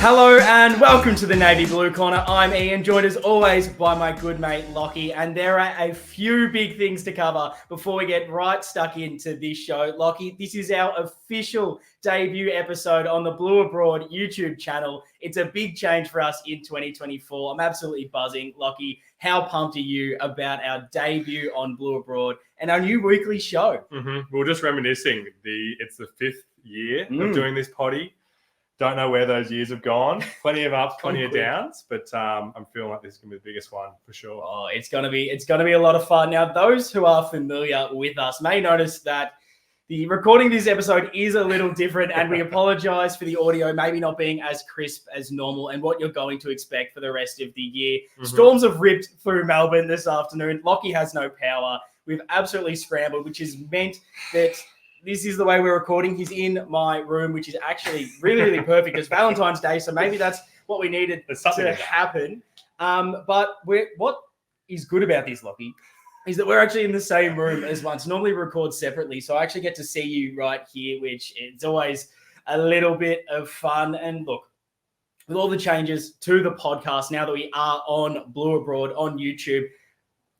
Hello and welcome to the Navy Blue Corner. I'm Ian, joined as always by my good mate Lockie, and there are a few big things to cover before we get right stuck into this show. Lockie, this is our official debut episode on the Blue Abroad YouTube channel. It's a big change for us in 2024. I'm absolutely buzzing. Lockie, how pumped are you about our debut on Blue Abroad and our new weekly show? We were just reminiscing. It's the 5th year of doing this potty. Don't know where those years have gone. Plenty of ups, plenty of downs, but I'm feeling like this is going to be the biggest one for sure. Oh, it's going to be a lot of fun. Now, those who are familiar with us may notice that the recording of this episode is a little different, and we apologize for the audio maybe not being as crisp as normal and what you're going to expect for the rest of the year. Storms have ripped through Melbourne this afternoon. Lockie has no power. We've absolutely scrambled, which has meant that this is the way we're recording. He's in my room, which is actually really, really perfect. It's Valentine's Day, so maybe that's what we needed to happen. But what is good about this, Lockie, is that we're actually in the same room as once. Normally we record separately, so I actually get to see you right here, which it's always a little bit of fun. And look, with all the changes to the podcast, now that we are on Blue Abroad on YouTube,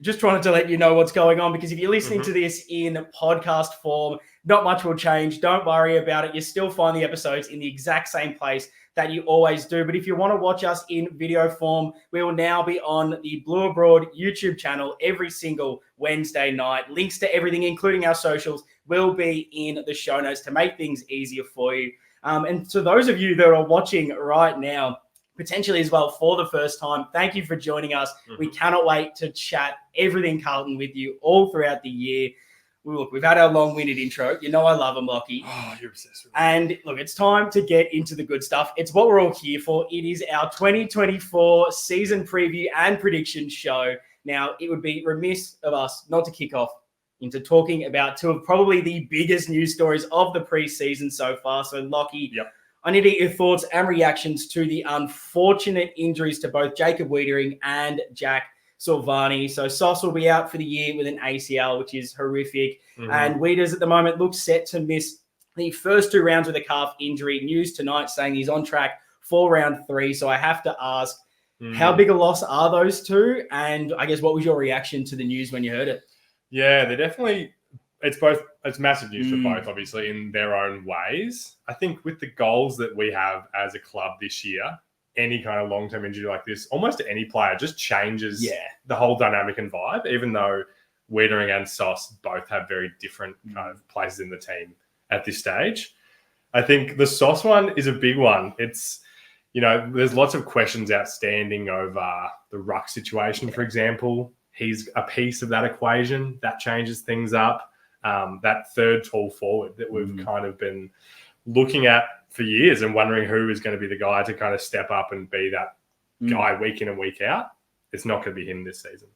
just trying to let you know what's going on, because if you're listening to this in podcast form, not much will change. Don't worry about it. You still find the episodes in the exact same place that you always do. But if you want to watch us in video form, we will now be on the Blue Abroad YouTube channel every single Wednesday night. Links to everything, including our socials, will be in the show notes to make things easier for you. And to those of you that are watching right now, potentially as well for the first time, thank you for joining us. We cannot wait to chat everything Carlton with you all throughout the year. Look, we've had our long-winded intro. You know I love them, Lockie. Oh, you're obsessed with it. And look, it's time to get into the good stuff. It's what we're all here for. It is our 2024 season preview and prediction show. Now, it would be remiss of us not to kick off into talking about two of probably the biggest news stories of the preseason so far. So, Lockie, I need to get your thoughts and reactions to the unfortunate injuries to both Jacob Wiedering and Jack Silvani. So Sauce will be out for the year with an ACL, which is horrific. And Wieders at the moment looks set to miss the first 2 rounds with a calf injury. News tonight saying he's on track for round 3. So I have to ask, how big a loss are those two? And I guess what was your reaction to the news when you heard it? Yeah, they're definitely, it's massive news for both, obviously, in their own ways. I think with the goals that we have as a club this year, any kind of long-term injury like this, almost to any player, just changes the whole dynamic and vibe, even though Wiedering and Sauce both have very different kind of places in the team at this stage. I think the Sauce one is a big one. It's, there's lots of questions outstanding over the ruck situation, for example. He's a piece of that equation. That changes things up. That third tall forward that we've kind of been looking at for years and wondering who is going to be the guy to kind of step up and be that guy week in and week out. It's not going to be him this season.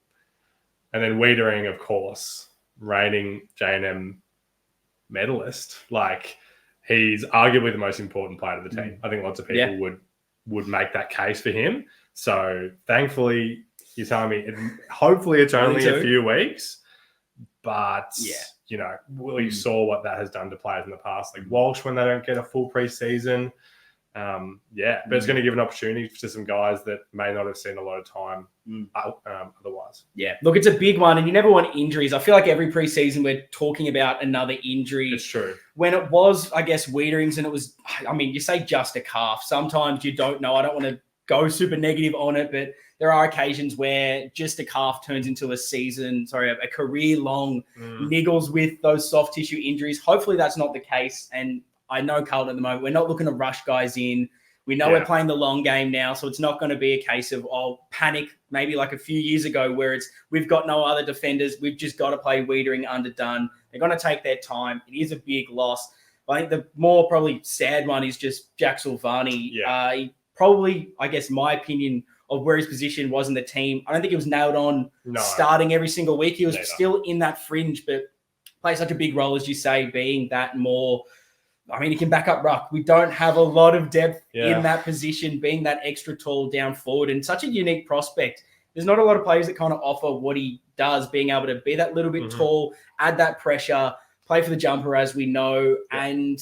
And then Wiedering, of course, reigning J&M medalist. Like, he's arguably the most important player of the team. I think lots of people would make that case for him. So thankfully, you're telling me hopefully it's only a few weeks, but we saw what that has done to players in the past, like Walsh when they don't get a full preseason. But it's going to give an opportunity to some guys that may not have seen a lot of time otherwise. Yeah, look, it's a big one, and you never want injuries. I feel like every preseason we're talking about another injury. It's true. When it was, I guess, Wiedering's, and it was, you say just a calf. Sometimes you don't know. I don't want to go super negative on it, but there are occasions where just a calf turns into a career-long niggles with those soft tissue injuries. Hopefully that's not the case. And I know Carlton at the moment, we're not looking to rush guys in. We know we're playing the long game now, so it's not going to be a case of, panic, maybe like a few years ago where we've got no other defenders. We've just got to play Wiedering underdone. They're going to take their time. It is a big loss. But I think the more probably sad one is just Jack Silvani. He probably, I guess, my opinion of where his position was in the team, I don't think he was nailed on starting every single week. He was still in that fringe, but plays such a big role, as you say, being that more, he can back up ruck. We don't have a lot of depth in that position, being that extra tall down forward, and such a unique prospect. There's not a lot of players that kind of offer what he does, being able to be that little bit tall, add that pressure, play for the jumper, as we know, and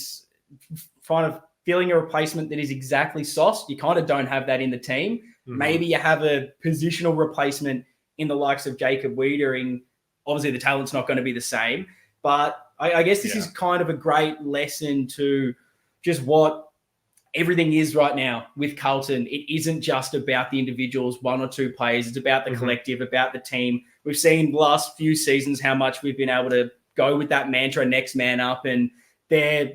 kind of feeling a replacement that is exactly Sauce. You kind of don't have that in the team. Mhm. Maybe you have a positional replacement in the likes of Jacob Wiedering. Obviously, the talent's not going to be the same, but I guess this is kind of a great lesson to just what everything is right now with Carlton. It isn't just about the individuals, one or two players. It's about the collective, about the team. We've seen the last few seasons how much we've been able to go with that mantra, next man up, and they're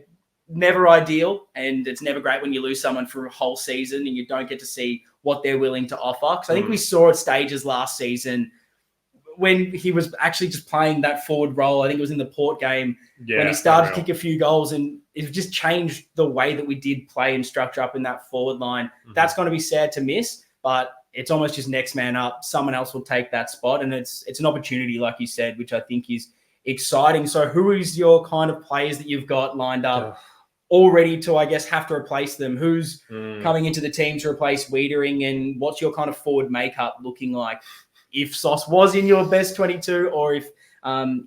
never ideal. And it's never great when you lose someone for a whole season and you don't get to see what they're willing to offer. Because I think we saw at stages last season when he was actually just playing that forward role. I think it was in the Port game when he started to kick a few goals, and it just changed the way that we did play and structure up in that forward line. That's going to be sad to miss, but it's almost just next man up. Someone else will take that spot, and it's an opportunity, like you said, which I think is exciting. So who is your kind of players that you've got lined up already to, I guess, have to replace them? Who's coming into the team to replace Wiedering, and what's your kind of forward makeup looking like? If Sauce was in your best 22, or if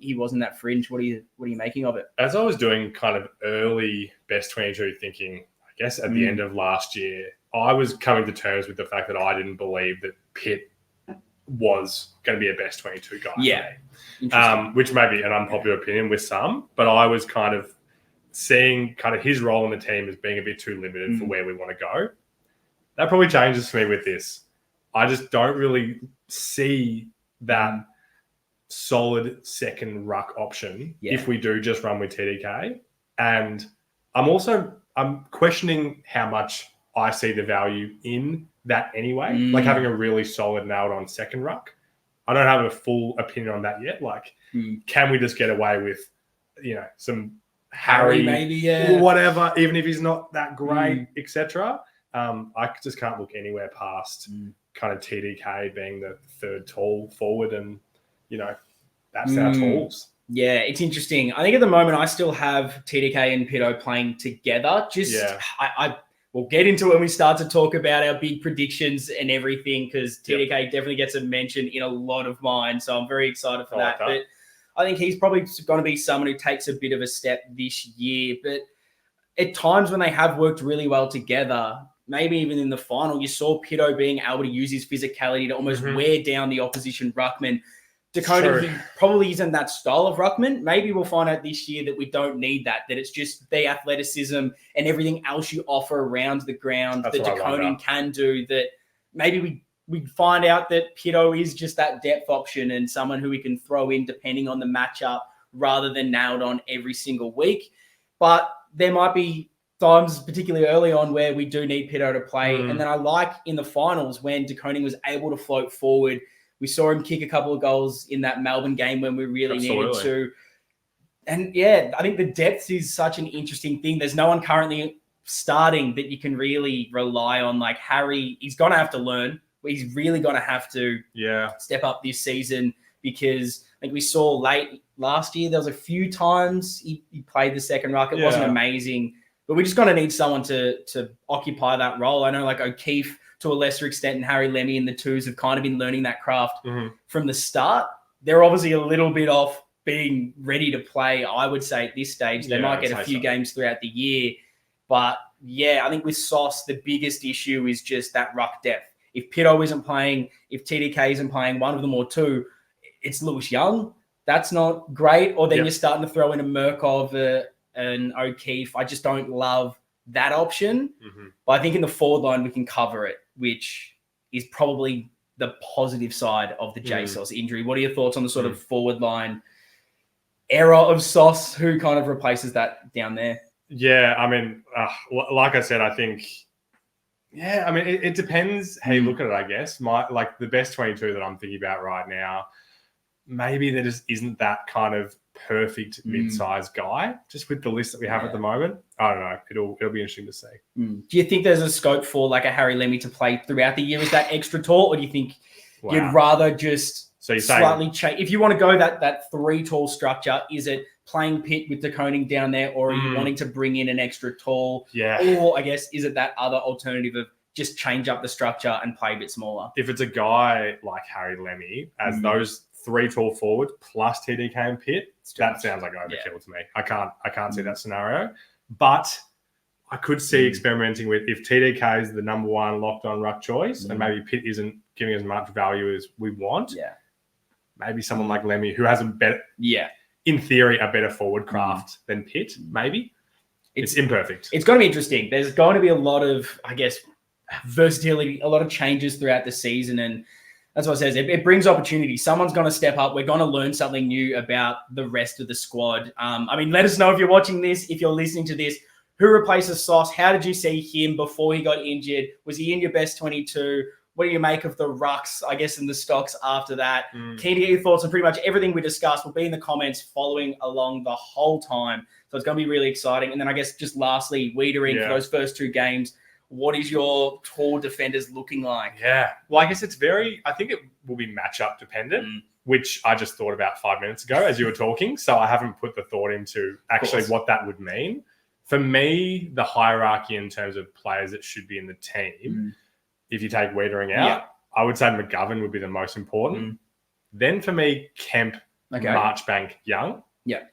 he wasn't that fringe, what are you making of it? As I was doing kind of early best 22 thinking, I guess at the end of last year, I was coming to terms with the fact that I didn't believe that Pitt was going to be a best 22 guy. Yeah. Which may be an unpopular opinion with some, but I was kind of seeing kind of his role in the team as being a bit too limited for where we want to go. That probably changes for me with this. I just don't really see that solid second ruck option if we do just run with TDK. And I'm questioning how much I see the value in that anyway, like having a really solid nailed on second ruck. I don't have a full opinion on that yet. Like, can we just get away with, some Harry maybe, whatever, even if he's not that great, etc. I just can't look anywhere past kind of TDK being the third tall forward, and that's our tools. Yeah, it's interesting. I think at the moment I still have TDK and Pito playing together. I will get into it when we start to talk about our big predictions and everything, because TDK definitely gets a mention in a lot of mine. So I'm very excited for that. But I think he's probably going to be someone who takes a bit of a step this year. But at times when they have worked really well together, maybe even in the final, you saw Pito being able to use his physicality to almost wear down the opposition ruckman. Dakota, he probably isn't that style of ruckman. Maybe we'll find out this year that we don't need that it's just the athleticism and everything else you offer around the ground that Dakota can do, that maybe we find out that Pito is just that depth option and someone who we can throw in depending on the matchup rather than nailed on every single week. But there might be times, particularly early on, where we do need Pito to play. And then I like in the finals when DeConing was able to float forward. We saw him kick a couple of goals in that Melbourne game when we really needed to. And I think the depth is such an interesting thing. There's no one currently starting that you can really rely on. Like Harry, he's going to have to learn. He's really going to have to step up this season, because I think we saw late last year, there was a few times he played the second ruck. It wasn't amazing, but we're just going to need someone to occupy that role. I know like O'Keefe, to a lesser extent, and Harry Lemmy and the twos have kind of been learning that craft from the start. They're obviously a little bit off being ready to play, I would say, at this stage. They might get a few games throughout the year. But, I think with Sauce, the biggest issue is just that ruck depth. If Pito isn't playing, if TDK isn't playing, one of them or two, it's Lewis Young. That's not great. Or then you're starting to throw in a Murkov, an O'Keefe. I just don't love that option. But I think in the forward line, we can cover it, which is probably the positive side of the J-Sauce injury. What are your thoughts on the sort of forward line era of Sauce? Who kind of replaces that down there? Yeah, I mean, like I said, I think, it depends how you look at it, I guess. The best 22 that I'm thinking about right now, maybe there just isn't that kind of perfect mid-sized guy, just with the list that we have at the moment. I don't know. It'll be interesting to see. Do you think there's a scope for like a Harry Lemmy to play throughout the year? Is that extra tall, or do you think you'd rather just slightly change? If you want to go that three tall structure, is it playing Pitt with DeConing down there, or are you wanting to bring in an extra tall? Or I guess, is it that other alternative of just change up the structure and play a bit smaller? If it's a guy like Harry Lemmy, as those three tall forward plus TDK and Pitt, that sounds like overkill to me. I can't see that scenario. But I could see experimenting with if TDK is the number one locked on ruck choice and maybe Pitt isn't giving as much value as we want. Yeah. Maybe someone like Lemmy who has a better, in theory, a better forward craft than Pitt, maybe. It's imperfect. It's going to be interesting. There's going to be a lot of, I guess, versatility, a lot of changes throughout the season. And that's what it says. It brings opportunity. Someone's going to step up. We're going to learn something new about the rest of the squad. I mean, let us know if you're watching this, if you're listening to this. Who replaces Sauce? How did you see him before he got injured? Was he in your best 22? What do you make of the rucks, I guess, and the stocks after that? Keen to get your thoughts on pretty much everything we discussed. Will be in the comments following along the whole time. So it's going to be really exciting. And then I guess just lastly, Wiedering for those first 2 games. What is your tall defenders looking like? Yeah. Well, I guess I think it will be matchup dependent, which I just thought about 5 minutes ago as you were talking. So I haven't put the thought into actually what that would mean. For me, the hierarchy in terms of players that should be in the team, if you take Wiedering out, I would say McGovern would be the most important. Then for me, Kemp, Marchbank, Young. Yeah.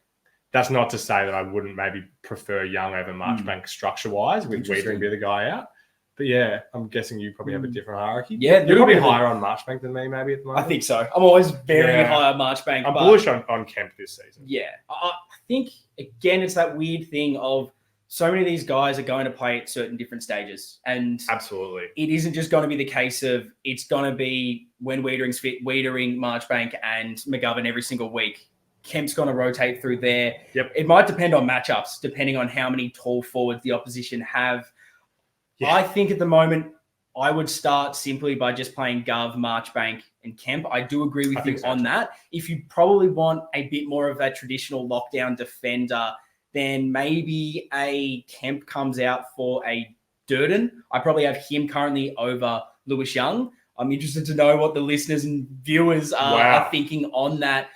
That's not to say that I wouldn't maybe prefer Young over Marchbank structure-wise, with Wiedering be the guy out. But yeah, I'm guessing you probably have a different hierarchy. Yeah. You're going to be higher on Marchbank than me maybe at the moment. I think so. I'm always very high on Marchbank. I'm bullish on Kemp this season. Yeah. I think, again, it's that weird thing of so many of these guys are going to play at certain different stages. And absolutely, it isn't just going to be the case of it's going to be when Wiedering's fit, Wiedering, Marchbank, and McGovern every single week. Kemp's going to rotate through there. Yep. It might depend on matchups, depending on how many tall forwards the opposition have. Yeah. I think at the moment, I would start simply by just playing Gov, Marchbank, and Kemp. I do agree with you on that. If you probably want a bit more of that traditional lockdown defender, then maybe a Kemp comes out for a Durden. I probably have him currently over Lewis Young. I'm interested to know what the listeners and viewers are thinking on that.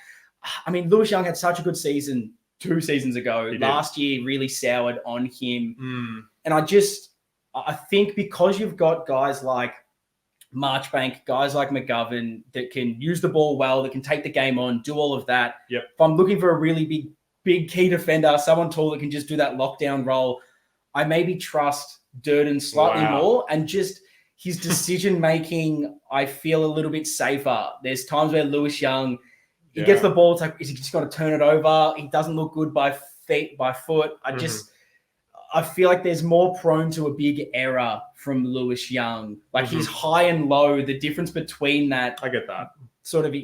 I mean, Lewis Young had such a good season 2 seasons ago. Last year really soured on him. And I think because you've got guys like Marchbank, guys like McGovern that can use the ball well, that can take the game on, do all of that. Yep. If I'm looking for a really big key defender, someone tall that can just do that lockdown role, I maybe trust Durden slightly more, and just his decision-making, I feel a little bit safer. There's times where Lewis Young, he gets the ball, it's like, is he just got to turn it over? He doesn't look good by foot. I feel like there's more prone to a big error from Lewis Young. Like he's high and low, the difference between that. I get that. Sort of,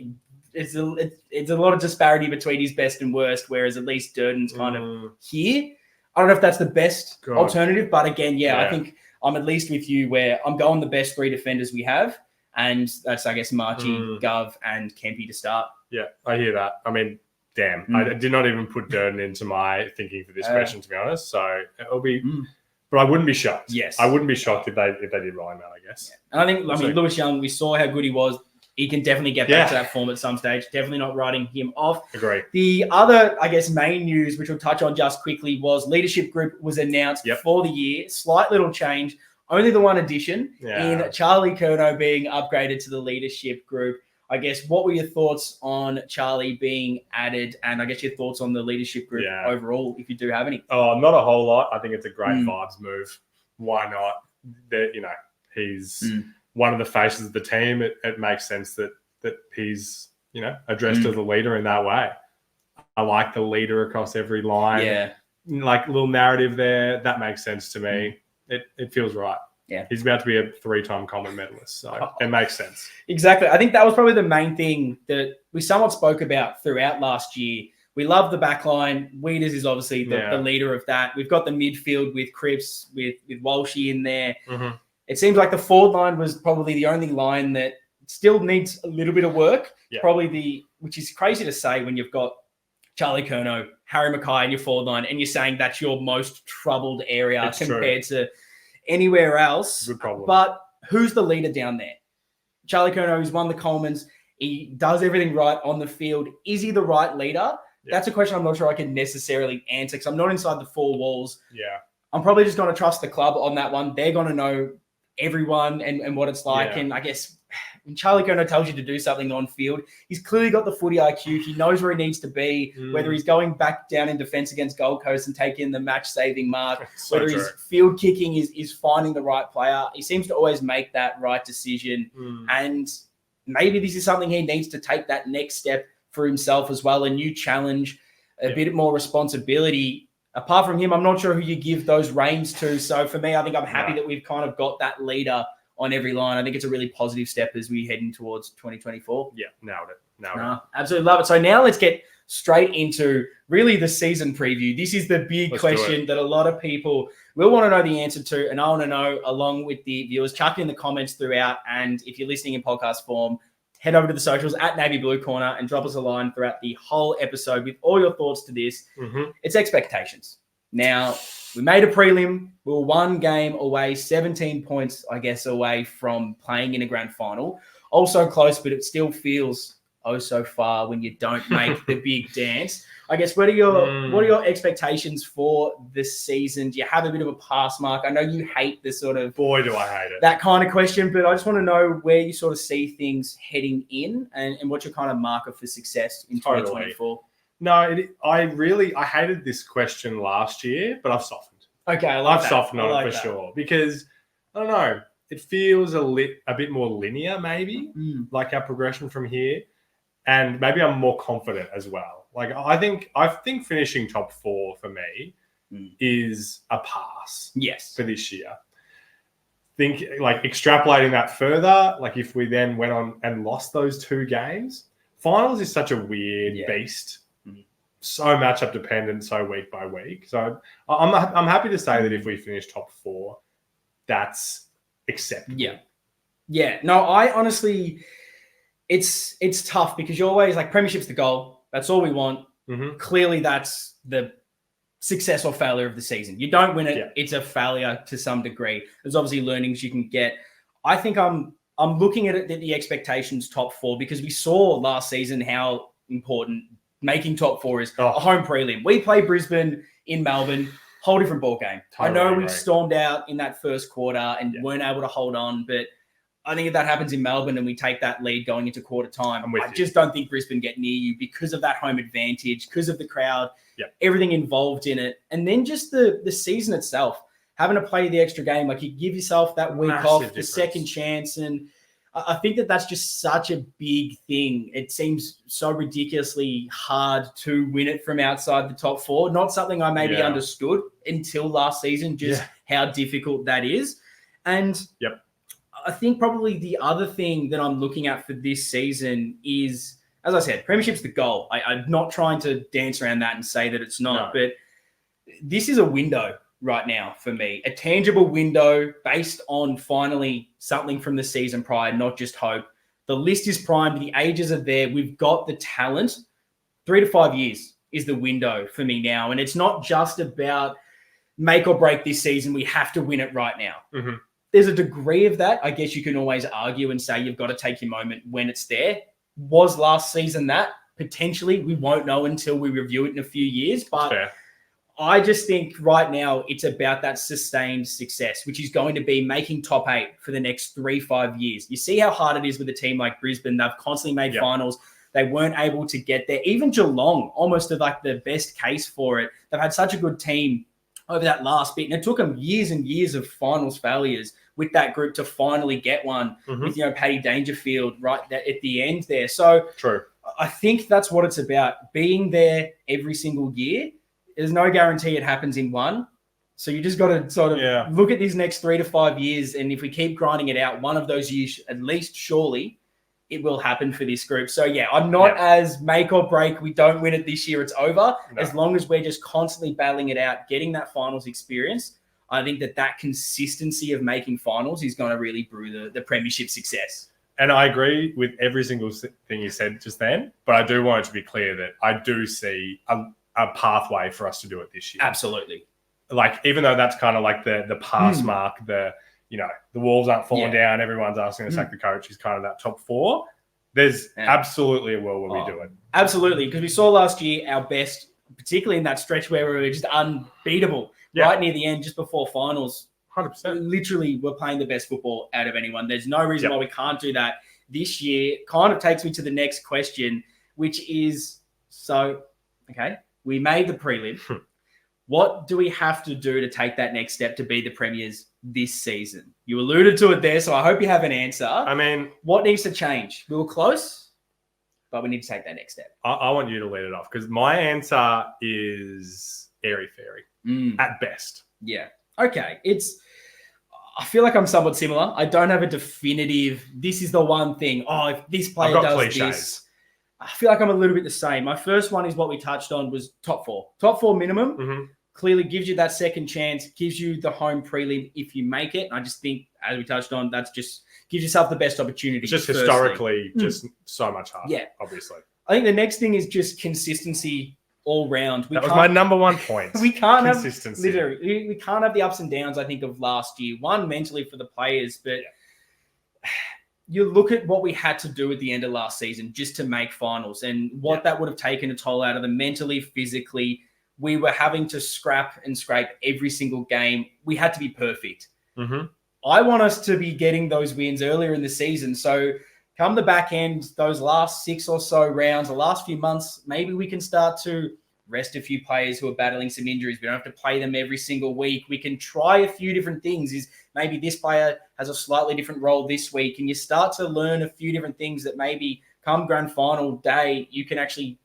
it's a lot of disparity between his best and worst, whereas at least Durden's kind of here. I don't know if that's the best alternative, but again, I think I'm at least with you where I'm going the best 3 defenders we have, and that's, I guess, Marchie, Gov, and Kempy to start. Yeah, I hear that. I mean, damn, I did not even put Durden into my thinking for this question, to be honest. So it'll be, but I wouldn't be shocked. Yes, I wouldn't be shocked if they did Ryan that, I guess. Yeah. And I mean, Lewis Young, we saw how good he was. He can definitely get back to that form at some stage. Definitely not writing him off. Agree. The other, I guess, main news, which we'll touch on just quickly, was leadership group was announced for the year. Slight little change. Only the one addition in Charlie Curnow being upgraded to the leadership group. I guess, what were your thoughts on Charlie being added, and I guess your thoughts on the leadership group overall, if you do have any? Oh, not a whole lot. I think it's a great vibes move. Why not? He's one of the faces of the team. It makes sense that he's, addressed as a leader in that way. I like the leader across every line. Yeah. Like a little narrative there. That makes sense to me. It feels right. Yeah. He's about to be a 3-time Common medalist, so it makes sense. Exactly. I think that was probably the main thing that we somewhat spoke about throughout last year. We love the back line. Wieders is obviously the leader of that. We've got the midfield with Cripps, with Walshy in there. It seems like the forward line was probably the only line that still needs a little bit of work. Yeah. Which is crazy to say when you've got Charlie Curnow, Harry Mackay in your forward line, and you're saying that's your most troubled area compared to anywhere else. Good problem. But who's the leader down there? Charlie Curnow, who's won the Colemans. He does everything right on the field. Is he the right leader? Yeah. That's a question I'm not sure I can necessarily answer because I'm not inside the 4 walls. Yeah. I'm probably just going to trust the club on that one. They're going to know everyone and what it's like. Yeah. And I guess when Charlie Curnow tells you to do something on field, he's clearly got the footy IQ. He knows where he needs to be, whether he's going back down in defense against Gold Coast and taking the match-saving mark, So whether true. he's field kicking is finding the right player. He seems to always make that right decision. And maybe this is something he needs to take that next step for himself as well, a new challenge, a bit more responsibility. Apart from him, I'm not sure who you give those reins to. So for me, I think I'm happy that we've kind of got that leader on every line. I think it's a really positive step as we head in towards 2024. Yeah, nailed it. Absolutely love it. So now let's get straight into really the season preview. This is the big question that a lot of people will want to know the answer to, and I want to know along with the viewers. Chuck it in the comments throughout, and if you're listening in podcast form, head over to the socials at Navy Blue Corner and drop us a line throughout the whole episode with all your thoughts to this. It's expectations. Now, we made a prelim. We were one game away, 17 points, I guess, away from playing in a grand final. Also close, but it still feels oh so far when you don't make the big dance. I guess, what are your expectations for this season? Do you have a bit of a pass mark? I know you hate this sort of... Boy, do I hate it. That kind of question, but I just want to know where you sort of see things heading in and what's your kind of marker for success in 2024. No, I hated this question last year, but I've softened. Okay, I've softened on it for sure because I don't know. It feels a bit more linear, maybe, like our progression from here, and maybe I'm more confident as well. Like I think finishing top 4 for me is a pass. Yes, for this year. Think like extrapolating that further. Like if we then went on and lost those 2 games, finals is such a weird beast. So matchup dependent, so week by week. So I'm happy to say that if we finish top 4, that's acceptable. Yeah. No, I honestly, it's tough because you're always like premiership's the goal. That's all we want. Clearly, that's the success or failure of the season. You don't win it; it's a failure to some degree. There's obviously learnings you can get. I think I'm looking at it the expectations top 4 because we saw last season how important making top 4 is a home prelim. We play Brisbane in Melbourne, whole different ball game. Totally I know we stormed out in that first quarter and weren't able to hold on, but I think if that happens in Melbourne and we take that lead going into quarter time, I just don't think Brisbane get near you because of that home advantage, because of the crowd, everything involved in it. And then just the season itself, having to play the extra game, like you give yourself that week off, the second chance, and I think that's just such a big thing. It seems so ridiculously hard to win it from outside the top 4. Not something I maybe understood until last season, just how difficult that is. And I think probably the other thing that I'm looking at for this season is, as I said, premiership's the goal. I'm not trying to dance around that and say that it's not, but this is a window right now for me, a tangible window based on finally something from the season prior, not just hope. The list is primed. The ages are there. We've got the talent. 3 to 5 years is the window for me now. And it's not just about make or break this season. We have to win it right now. There's a degree of that. I guess you can always argue and say you've got to take your moment when it's there. Was last season that? Potentially. We won't know until we review it in a few years. But I just think right now it's about that sustained success, which is going to be making top 8 for the next 3-5 years. You see how hard it is with a team like Brisbane. They've constantly made finals. They weren't able to get there. Even Geelong, almost like the best case for it. They've had such a good team over that last bit. And it took them years and years of finals failures with that group to finally get one with, Paddy Dangerfield right at the end there. So I think that's what it's about, being there every single year. There's no guarantee it happens in one. So you just got to sort of look at these next 3 to 5 years. And if we keep grinding it out, one of those years, at least surely, it will happen for this group. So, I'm not as make or break. We don't win it this year, it's over. As long as we're just constantly battling it out, getting that finals experience, I think that consistency of making finals is going to really brew the premiership success. And I agree with every single thing you said just then. But I do want it to be clear that I do see a pathway for us to do it this year. Absolutely. Like, even though that's kind of like the pass mark, the Wolves aren't falling down, everyone's asking to sack the coach, is kind of that top 4. There's absolutely a world where we do it. Absolutely, because we saw last year our best, particularly in that stretch where we were just unbeatable, right near the end, just before finals. 100%. Literally, we're playing the best football out of anyone. There's no reason why we can't do that this year kind of takes me to the next question, which is, okay, we made the prelim. What do we have to do to take that next step to be the premiers this season? You alluded to it there, so I hope you have an answer. I mean, what needs to change? We were close, but we need to take that next step. I want you to lead it off because my answer is airy-fairy at best. Yeah. Okay. I feel like I'm somewhat similar. I don't have a definitive, this is the one thing. Oh, if this player does cliches. this. I feel like I'm a little bit the same. My first one is what we touched on was top four. Top four minimum. Mm-hmm. Clearly gives you that second chance, gives you the home prelim if you make it. I just think, as we touched on, that's just gives yourself the best opportunity. It's just historically just so much harder, obviously. I think the next thing is just consistency all round. That was my number one point. We can't consistency. We can't have the ups and downs, I think, of last year. One, mentally for the players, but you look at what we had to do at the end of last season just to make finals and what that would have taken a toll out of them mentally, physically. We were having to scrap and scrape every single game. We had to be perfect. Mm-hmm. I want us to be getting those wins earlier in the season. So come the back end, those last 6 or so rounds, the last few months, maybe we can start to rest a few players who are battling some injuries. We don't have to play them every single week. We can try a few different things. Is maybe this player has a slightly different role this week, and you start to learn a few different things that maybe come grand final day, you can actually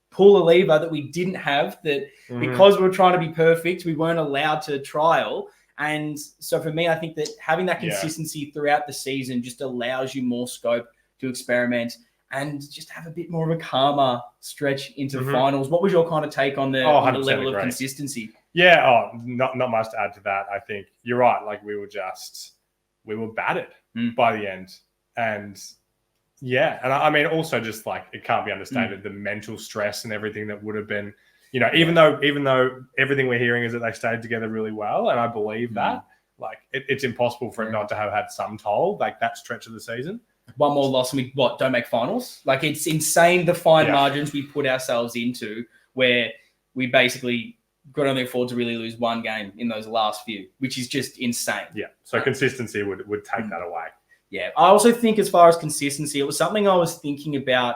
pull a lever that we didn't have that because we were trying to be perfect, we weren't allowed to trial. And so for me, I think that having that consistency throughout the season just allows you more scope to experiment and just have a bit more of a calmer stretch into finals. What was your kind of take on the level of consistency? Yeah, not much to add to that. I think you're right. Like we were battered by the end. And and I mean, also just like it can't be understated, the mental stress and everything that would have been, even though everything we're hearing is that they stayed together really well, and I believe that, like it's impossible for it not to have had some toll, like that stretch of the season. One more loss and we don't make finals. Like it's insane the fine margins we put ourselves into where we basically could only afford to really lose one game in those last few, which is just insane. Yeah. So consistency would take that away. Yeah. I also think as far as consistency, it was something I was thinking about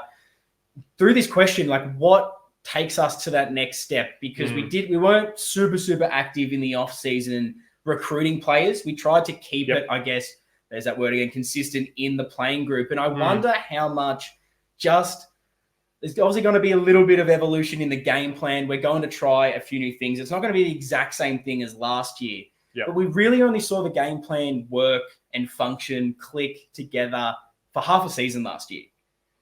through this question, like what takes us to that next step? Because we weren't super active in the off season recruiting players. We tried to keep it, I guess, there's that word again, consistent in the playing group. And I wonder how much there's obviously going to be a little bit of evolution in the game plan. We're going to try a few new things. It's not going to be the exact same thing as last year. But we really only saw the game plan work and function, click together for half a season last year.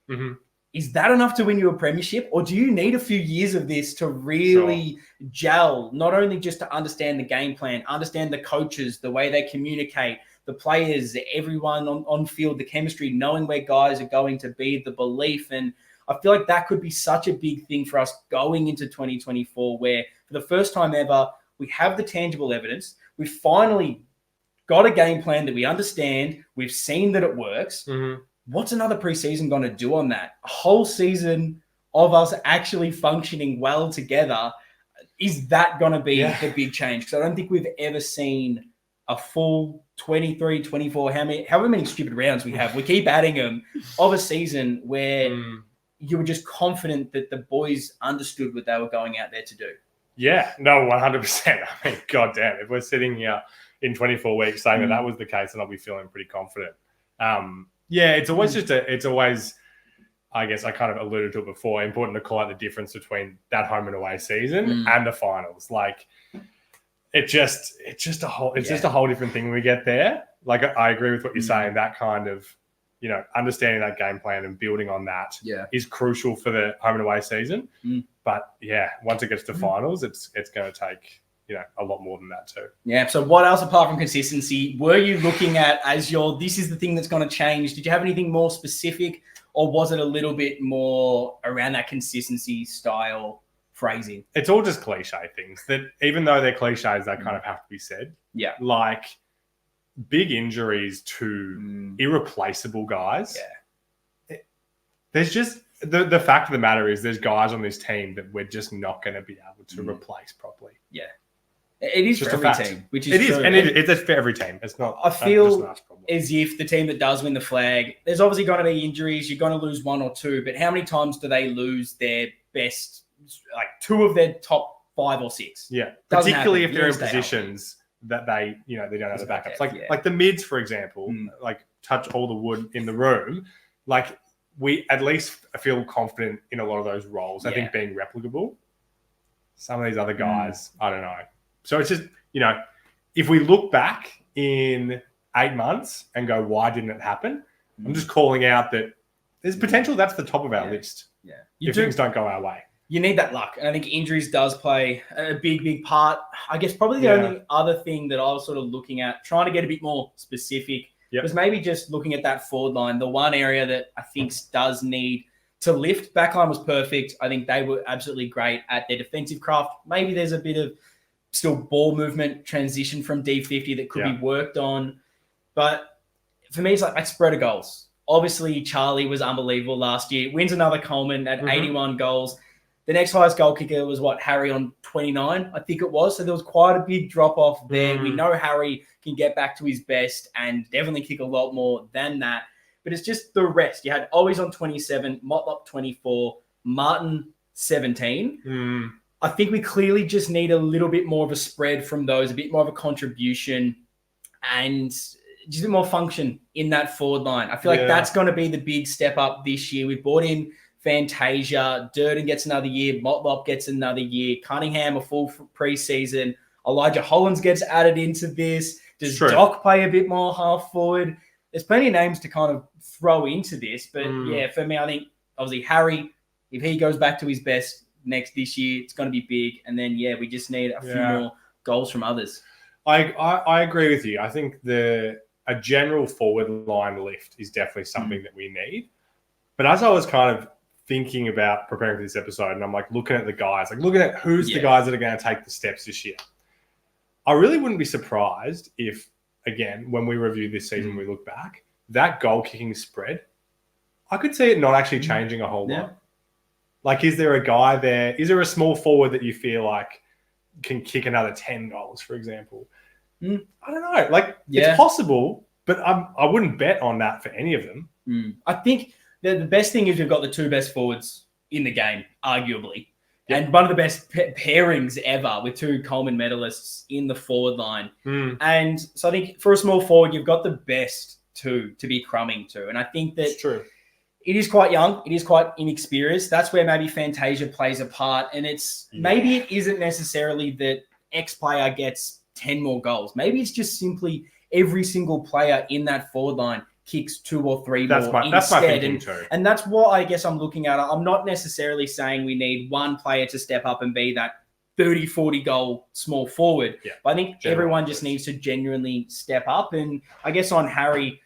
Mm-hmm. Is that enough to win you a premiership? Or do you need a few years of this to really gel, not only just to understand the game plan, understand the coaches, the way they communicate, the players, everyone on field, the chemistry, knowing where guys are going to be, the belief. And I feel like that could be such a big thing for us going into 2024, where for the first time ever, we have the tangible evidence. We've finally got a game plan that we understand. We've seen that it works. Mm-hmm. What's another preseason going to do on that? A whole season of us actually functioning well together. Is that going to be the big change? Because I don't think we've ever seen a full 23, 24, however many stupid rounds we have. We keep adding them of a season where you were just confident that the boys understood what they were going out there to do. Yeah, no, 100%. I mean, goddamn, if we're sitting here in 24 weeks saying that was the case, then I'll be feeling pretty confident. It's always I guess I kind of alluded to it before, important to call out the difference between that home and away season and the finals. Like it's just a whole different thing when we get there. Like I agree with what you're saying, that kind of, understanding that game plan and building on that is crucial for the home and away season. But once it gets to finals, it's going to take, a lot more than that too. Yeah. So what else apart from consistency were you looking at as this is the thing that's going to change? Did you have anything more specific, or was it a little bit more around that consistency style phrasing? It's all just cliche things that even though they're cliches, they kind of have to be said. Yeah. Like big injuries to irreplaceable guys. Yeah. There's just the fact of the matter is there's guys on this team that we're just not going to be able to replace properly. Yeah. It is Just for a every fact. team, which is It is, true. and it's for every team. It's not. I feel just an us problem. as if the team that does win the flag, there's obviously going to be injuries. You're going to lose one or two, but how many times do they lose their best, like two of their top 5 or 6? Yeah, Doesn't particularly happen. if they're You in gotta stay positions that they don't have the backups. Depth, yeah. Like the mids, for example, like touch all the wood in the room. Like we at least feel confident in a lot of those roles. I think being replicable. Some of these other guys, I don't know. So it's just, if we look back in 8 months and go, why didn't it happen? I'm just calling out that there's potential that's the top of our list. Yeah. Things don't go our way. You need that luck. And I think injuries does play a big, big part. I guess probably the only other thing that I was sort of looking at, trying to get a bit more specific, was maybe just looking at that forward line. The one area that I think does need to lift. Backline was perfect. I think they were absolutely great at their defensive craft. Maybe there's a bit of still ball movement transition from D50 that could be worked on. But for me, it's like spread of goals. Obviously, Charlie was unbelievable last year. Wins another Coleman at 81 goals. The next highest goal kicker was Harry on 29, I think it was. So there was quite a big drop off there. We know Harry can get back to his best and definitely kick a lot more than that. But it's just the rest. You had Always on 27, Motlop 24, Martin 17. I think we clearly just need a little bit more of a spread from those, a bit more of a contribution, and just a bit more function in that forward line. I feel like that's going to be the big step up this year. We brought in Fantasia, Durden gets another year, Motlop gets another year, Cunningham a full preseason, Elijah Hollins gets added into this. Does Doc play a bit more half forward? There's plenty of names to kind of throw into this, but for me, I think obviously Harry, if he goes back to his best this year, it's going to be big. And then we just need a few more goals from others. I agree with you. I think a general forward line lift is definitely something that we need. But as I was kind of thinking about preparing for this episode, and I'm like looking at the guys, like looking at who's the guys that are going to take the steps this year, I really wouldn't be surprised if, again, when we review this season, we look back, that goal kicking spread, I could see it not actually changing a whole lot. Like, is there a guy there? Is there a small forward that you feel like can kick another 10 goals, for example? I don't know. Like, it's possible, but I wouldn't bet on that for any of them. I think the best thing is we've got the 2 best forwards in the game, arguably. And one of the best pairings ever with 2 Coleman medalists in the forward line. And so I think for a small forward, you've got the best 2 to be crumbing to. And I think that it is quite young. It is quite inexperienced. That's where maybe Fantasia plays a part. And it's maybe it isn't necessarily that X player gets 10 more goals. Maybe it's just simply every single player in that forward line kicks 2 or 3 more instead. That's my thinking too. And that's what I guess I'm looking at. I'm not necessarily saying we need one player to step up and be that 30, 40 goal small forward. But I think everyone just needs to genuinely step up. And I guess on Harry,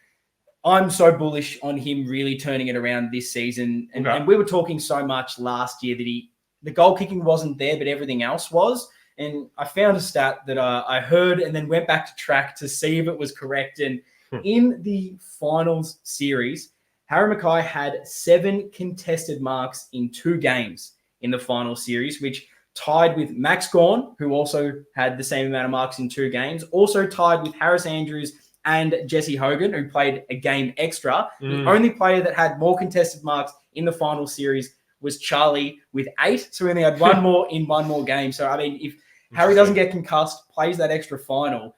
I'm so bullish on him really turning it around this season. And we were talking so much last year that the goal kicking wasn't there, but everything else was. And I found a stat that I heard and then went back to track to see if it was correct. And in the finals series, Harry Mackay had 7 contested marks in 2 games in the final series, which tied with Max Gawn, who also had the same amount of marks in 2 games, also tied with Harris Andrews and Jesse Hogan, who played a game extra. The only player that had more contested marks in the final series was Charlie with 8. So we only had 1 more in 1 more game. So, I mean, if Harry doesn't get concussed, plays that extra final,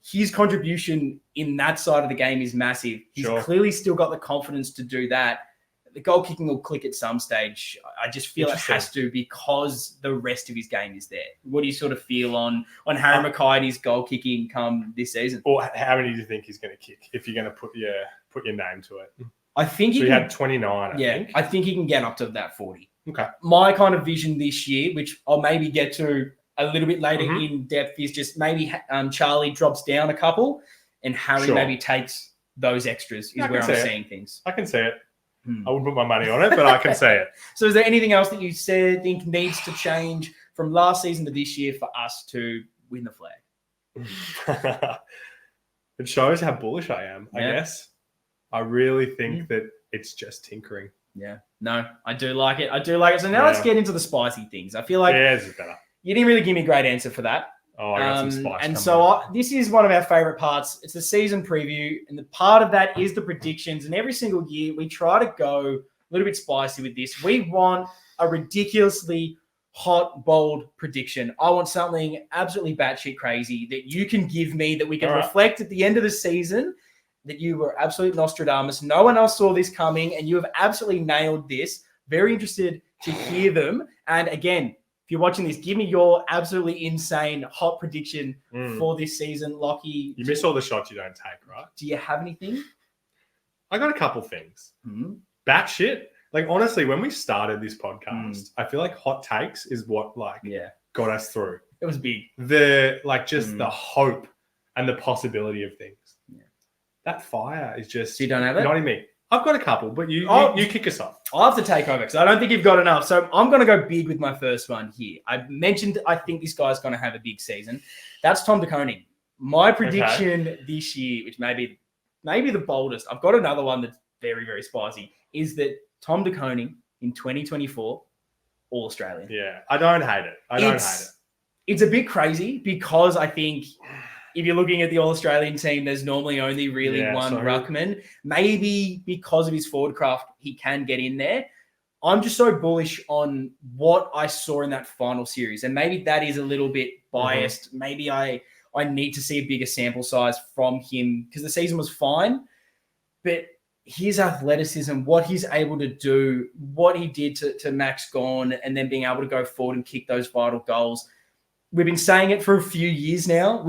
his contribution in that side of the game is massive. He's clearly still got the confidence to do that. The goal kicking will click at some stage. I just feel it has to because the rest of his game is there. What do you sort of feel on Harry Mackay and his goal kicking come this season? Or how many do you think he's going to kick if you're going to put your name to it? I think he had 29, I think. I think he can get up to that 40. Okay. My kind of vision this year, which I'll maybe get to a little bit later in depth, is just maybe Charlie drops down a couple and Harry maybe takes those extras is where I'm seeing things. I can see it. I wouldn't put my money on it, but I can say it. So is there anything else that you think needs to change from last season to this year for us to win the flag? It shows how bullish I am, I guess. I really think that it's just tinkering. Yeah. No, I do like it. So now let's get into the spicy things. I feel like this is better. You didn't really give me a great answer for that. Oh, I got some spice. And so this is one of our favorite parts. It's the season preview, and the part of that is the predictions. And every single year, we try to go a little bit spicy with this. We want a ridiculously hot, bold prediction. I want something absolutely batshit crazy that you can give me, that we can reflect at the end of the season, that you were absolute Nostradamus. No one else saw this coming, and you have absolutely nailed this. Very interested to hear them. And again, if you're watching this, give me your absolutely insane hot prediction for this season. Lockie. You miss all the shots you don't take, right? Do you have anything? I got a couple things. Batshit. Like, honestly, when we started this podcast, I feel like hot takes is what got us through. It was big. The hope and the possibility of things. Yeah. That fire is just... So you don't have it? Not in me. I've got a couple, but you kick us off. I'll have to take over because I don't think you've got enough. So I'm going to go big with my first one here. I mentioned I think this guy's going to have a big season. That's Tom De Koning. My prediction this year, which may be the boldest, I've got another one that's very, very spicy, is that Tom De Koning in 2024, All-Australian. Yeah, I don't hate it. It's a bit crazy because I think... If you're looking at the All-Australian team, there's normally only really one ruckman. Maybe because of his forward craft, he can get in there. I'm just so bullish on what I saw in that final series. And maybe that is a little bit biased. Maybe I need to see a bigger sample size from him because the season was fine. But his athleticism, what he's able to do, what he did to Max Gawn, and then being able to go forward and kick those vital goals. We've been saying it for a few years now.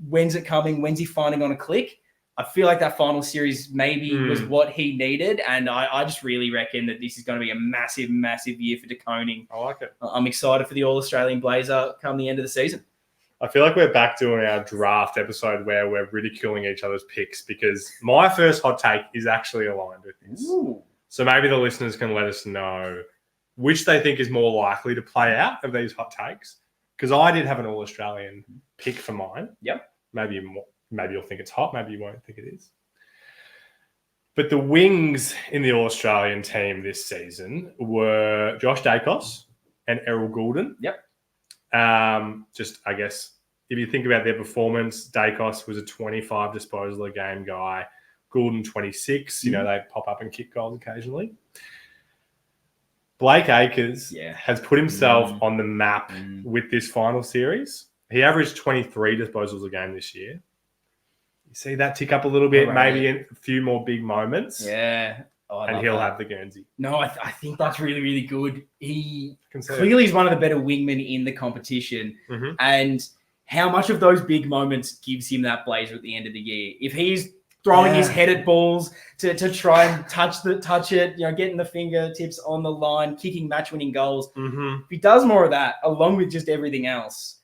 When's it coming? When's he finally going to click? I feel like that final series maybe was what he needed. And I just really reckon that this is going to be a massive, massive year for De Koning. I like it. I'm excited for the All-Australian Blazer come the end of the season. I feel like we're back doing our draft episode where we're ridiculing each other's picks because my first hot take is actually aligned with this. Ooh. So maybe the listeners can let us know which they think is more likely to play out of these hot takes. Because I did have an All-Australian pick for mine. Yep. Maybe you'll think it's hot. Maybe you won't think it is. But the wings in the All-Australian team this season were Josh Dacos and Errol Goulden. Yep. Just, I guess, if you think about their performance, Dacos was a 25 disposal a game guy. Goulden, 26. You know, they pop up and kick goals occasionally. Blake Acres has put himself on the map with this final series. He averaged 23 disposals a game this year. You see that tick up a little bit, maybe in a few more big moments. Yeah. And he'll have the Guernsey. No, I think that's really, really good. He clearly is one of the better wingmen in the competition. And how much of those big moments gives him that blazer at the end of the year? If he's throwing his head at balls to try and touch it, getting the fingertips on the line, kicking match-winning goals. If he does more of that, along with just everything else,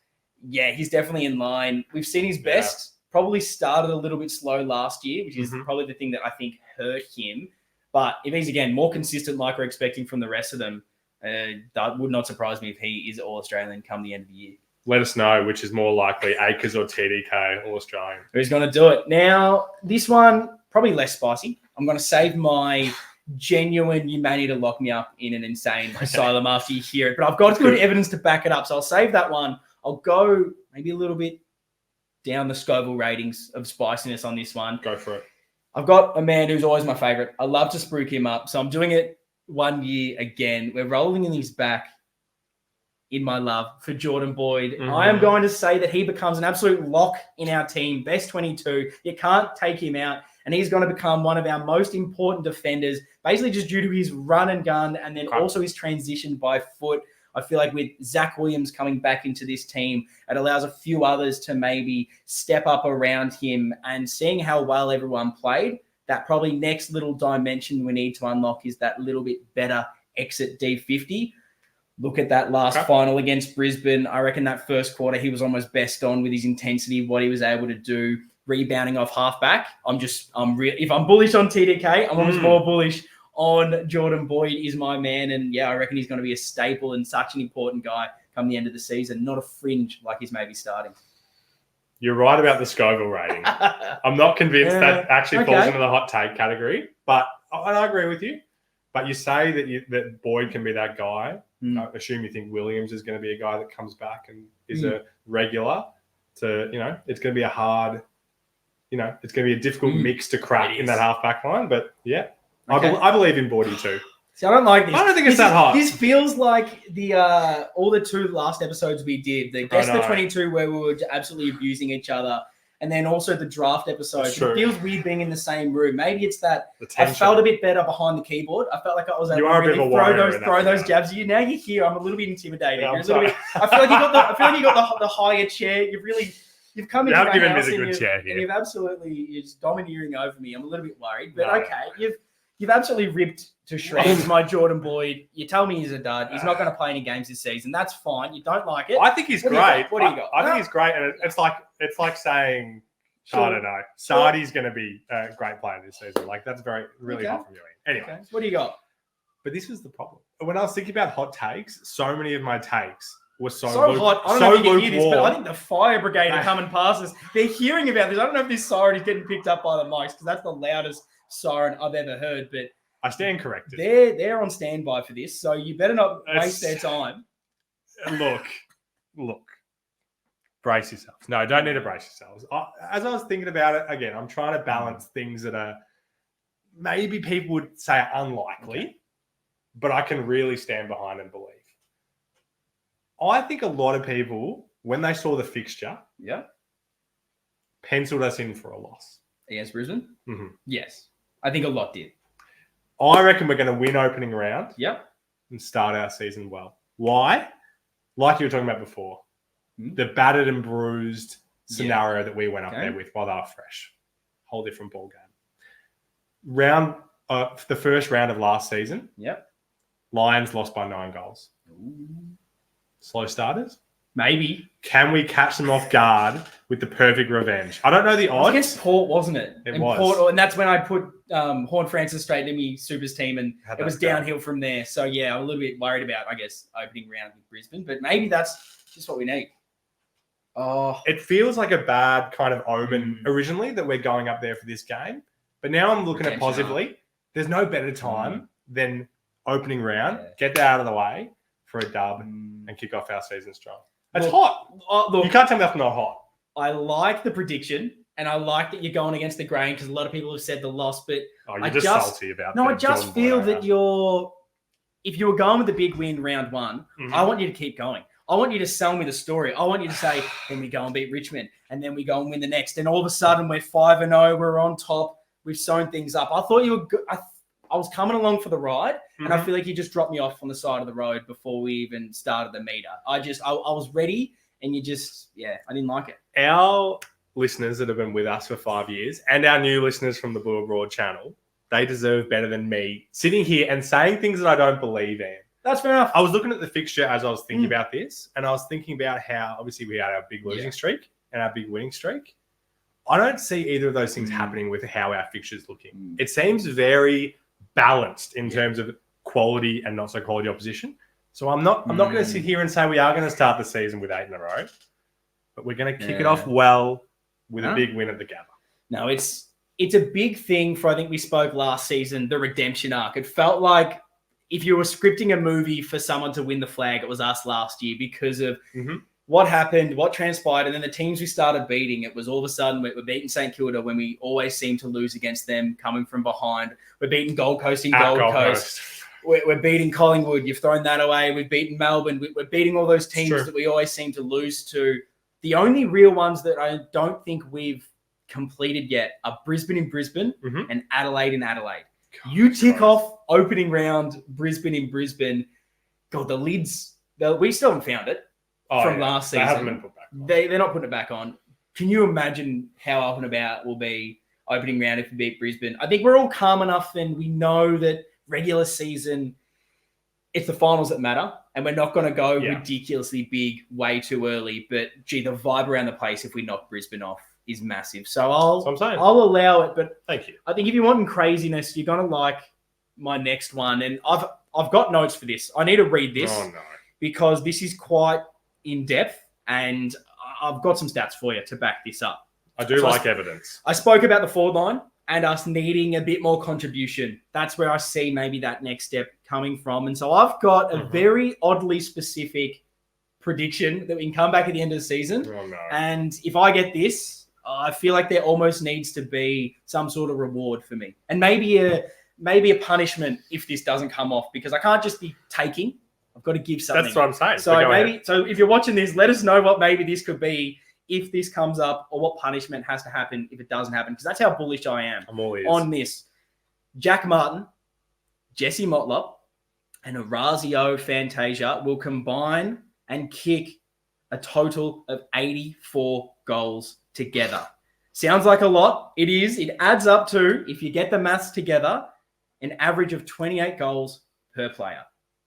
he's definitely in line. We've seen his best. Probably started a little bit slow last year, which is probably the thing that I think hurt him. But if he's, again, more consistent like we're expecting from the rest of them, that would not surprise me if he is All-Australian come the end of the year. Let us know which is more likely, Acres or TDK, All-Australian. Who's going to do it? Now, this one, probably less spicy. I'm going to save my genuine, you may need to lock me up in an insane asylum after you hear it. But I've got good evidence to back it up, so I'll save that one. I'll go maybe a little bit down the Scoville ratings of spiciness on this one. Go for it. I've got a man who's always my favourite. I love to spruik him up, so I'm doing it 1 year again. We're rolling in his back. In my love for Jordan Boyd. I am going to say that he becomes an absolute lock in our team. Best 22. You can't take him out. And he's going to become one of our most important defenders, basically just due to his run and gun and then also his transition by foot. I feel like with Zach Williams coming back into this team, it allows a few others to maybe step up around him, and seeing how well everyone played, that probably next little dimension we need to unlock is that little bit better exit D50. Look at that last final against Brisbane. I reckon that first quarter, he was almost best on with his intensity, what he was able to do, rebounding off halfback. If I'm bullish on TDK, I'm almost more bullish on Jordan Boyd is my man. And I reckon he's going to be a staple and such an important guy come the end of the season, not a fringe like he's maybe starting. You're right about the Scoville rating. I'm not convinced that actually falls into the hot take category, but I agree with you. But you say that Boyd can be that guy. I assume you think Williams is going to be a guy that comes back and is a regular. it's going to be a hard, it's going to be a difficult mix to crack in that half-back line. But, yeah, Okay. I believe in Bordy too. See, I don't like this. I don't think it's that hard. This feels like the all the 2 last episodes we did. The Guess the 22 where we were absolutely abusing each other. And then also the draft episode. It feels weird being in the same room. Maybe it's that I felt a bit better behind the keyboard. I felt like I was able to really throw those jabs at you. Now you're here. I'm a little bit intimidated. Yeah, I feel like you got the higher chair. You've come into my house and you've absolutely you're just domineering over me. I'm a little bit worried, but okay. You've absolutely ripped to shreds my Jordan Boyd. You tell me he's a dud. He's not going to play any games this season. That's fine. You don't like it. I think he's great. What do you got? I think he's great, and it's like saying, I don't know, Sardi's going to be a great player this season. Like that's really hot from you. Anyway, what do you got? But this was the problem. When I was thinking about hot takes, so many of my takes were so hot. I don't know if you can hear this, but I think the fire brigade are coming past us. They're hearing about this. I don't know if this siren is getting picked up by the mics because that's the loudest siren I've ever heard, but I stand corrected. They're on standby for this, so you better not waste their time. Look. Brace yourselves. No, don't need to brace yourselves. As I was thinking about it, again, I'm trying to balance things that are maybe people would say are unlikely, but I can really stand behind and believe. I think a lot of people, when they saw the fixture, penciled us in for a loss. Against Brisbane? Mm-hmm. Yes. I think a lot did. I reckon we're going to win opening round. Yep. And start our season well. Why? Like you were talking about before, the battered and bruised scenario that we went up there with while they were fresh. Whole different ball game. The first round of last season. Yep. Lions lost by 9 goals. Ooh. Slow starters? Maybe. Can we catch them off guard with the perfect revenge? I don't know the odds. It was against Port, wasn't it? It was. Port, and that's when I put Horn Francis straight into me Supers team, and it was downhill from there. So, yeah, I'm a little bit worried about, I guess, opening round with Brisbane. But maybe that's just what we need. Oh, it feels like a bad kind of omen originally that we're going up there for this game. But now I'm looking at it positively. There's no better time than opening round. Yeah. Get that out of the way for a dub and kick off our season strong. It's hot. Look, you can't tell me that's not hot. I like the prediction, and I like that you're going against the grain because a lot of people have said the loss. But you're just salty about. No, I just feel that if you were going with the big win round 1, I want you to keep going. I want you to sell me the story. I want you to say, then we go and beat Richmond, and then we go and win the next, and all of a sudden we're 5-0, we're on top, we've sewn things up. I thought you were good. I was coming along for the ride, and I feel like you just dropped me off on the side of the road before we even started the meter. I was ready, and you just, I didn't like it. Our listeners that have been with us for 5 years, and our new listeners from the Blue Abroad channel, they deserve better than me sitting here and saying things that I don't believe in. That's fair enough. I was looking at the fixture as I was thinking about this, and I was thinking about how, obviously, we had our big losing streak and our big winning streak. I don't see either of those things happening with how our fixture's looking. It seems very balanced in terms of quality and not so quality opposition. So I'm not going to sit here and say we are going to start the season with 8 in a row, but we're going to kick it off well with a big win at the Gabba. No, it's a big thing for, I think we spoke last season, the redemption arc. It felt like if you were scripting a movie for someone to win the flag, it was us last year because of what happened, what transpired, and then the teams we started beating. It was all of a sudden we're beating St Kilda when we always seem to lose against them coming from behind. We're beating Gold Coast in Gold Coast. We're beating Collingwood. You've thrown that away. We've beaten Melbourne. We're beating all those teams that we always seem to lose to. The only real ones that I don't think we've completed yet are Brisbane in Brisbane and Adelaide in Adelaide. You tick off opening round Brisbane in Brisbane. God, the lids, we still haven't found it from last season. They haven't been put back on. They're not putting it back on. Can you imagine how up and about will be opening round if we beat Brisbane? I think we're all calm enough and we know that regular season, it's the finals that matter. And we're not going to go ridiculously big way too early. But, gee, the vibe around the place if we knock Brisbane off is massive. So I'll allow it. But thank you. I think if you want craziness, you're going to like my next one. And I've got notes for this. I need to read this because this is quite in-depth. And I've got some stats for you to back this up. I do like evidence. I spoke about the forward line and us needing a bit more contribution. That's where I see maybe that next step coming from. And so I've got a very oddly specific prediction that we can come back at the end of the season. Oh, no. And if I get this, I feel like there almost needs to be some sort of reward for me. And maybe a punishment if this doesn't come off, because I can't just be taking. I've got to give something. That's what I'm saying. So if you're watching this, let us know what maybe this could be if this comes up, or what punishment has to happen if it doesn't happen, because that's how bullish I am on this. Jack Martin, Jesse Motlop, and Orazio Fantasia will combine and kick a total of 84 goals together. Sounds like a lot. It is. It adds up to, if you get the maths together, an average of 28 goals per player.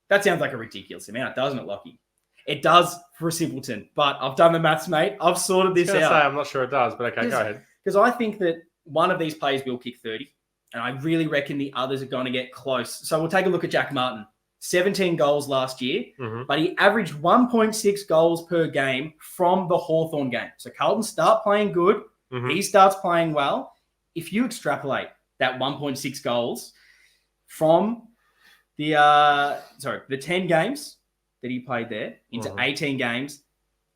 That sounds like a ridiculous amount, doesn't it, Lockie? It does for a simpleton, but I've done the maths, mate. I've sorted this out. I'm not sure it does, but okay, go ahead. Because I think that one of these players will kick 30, and I really reckon the others are going to get close. So we'll take a look at Jack Martin. 17 goals last year, but he averaged 1.6 goals per game from the Hawthorn game. So Carlton start playing good. He starts playing well. If you extrapolate that 1.6 goals from the 10 games that he played there into 18 games,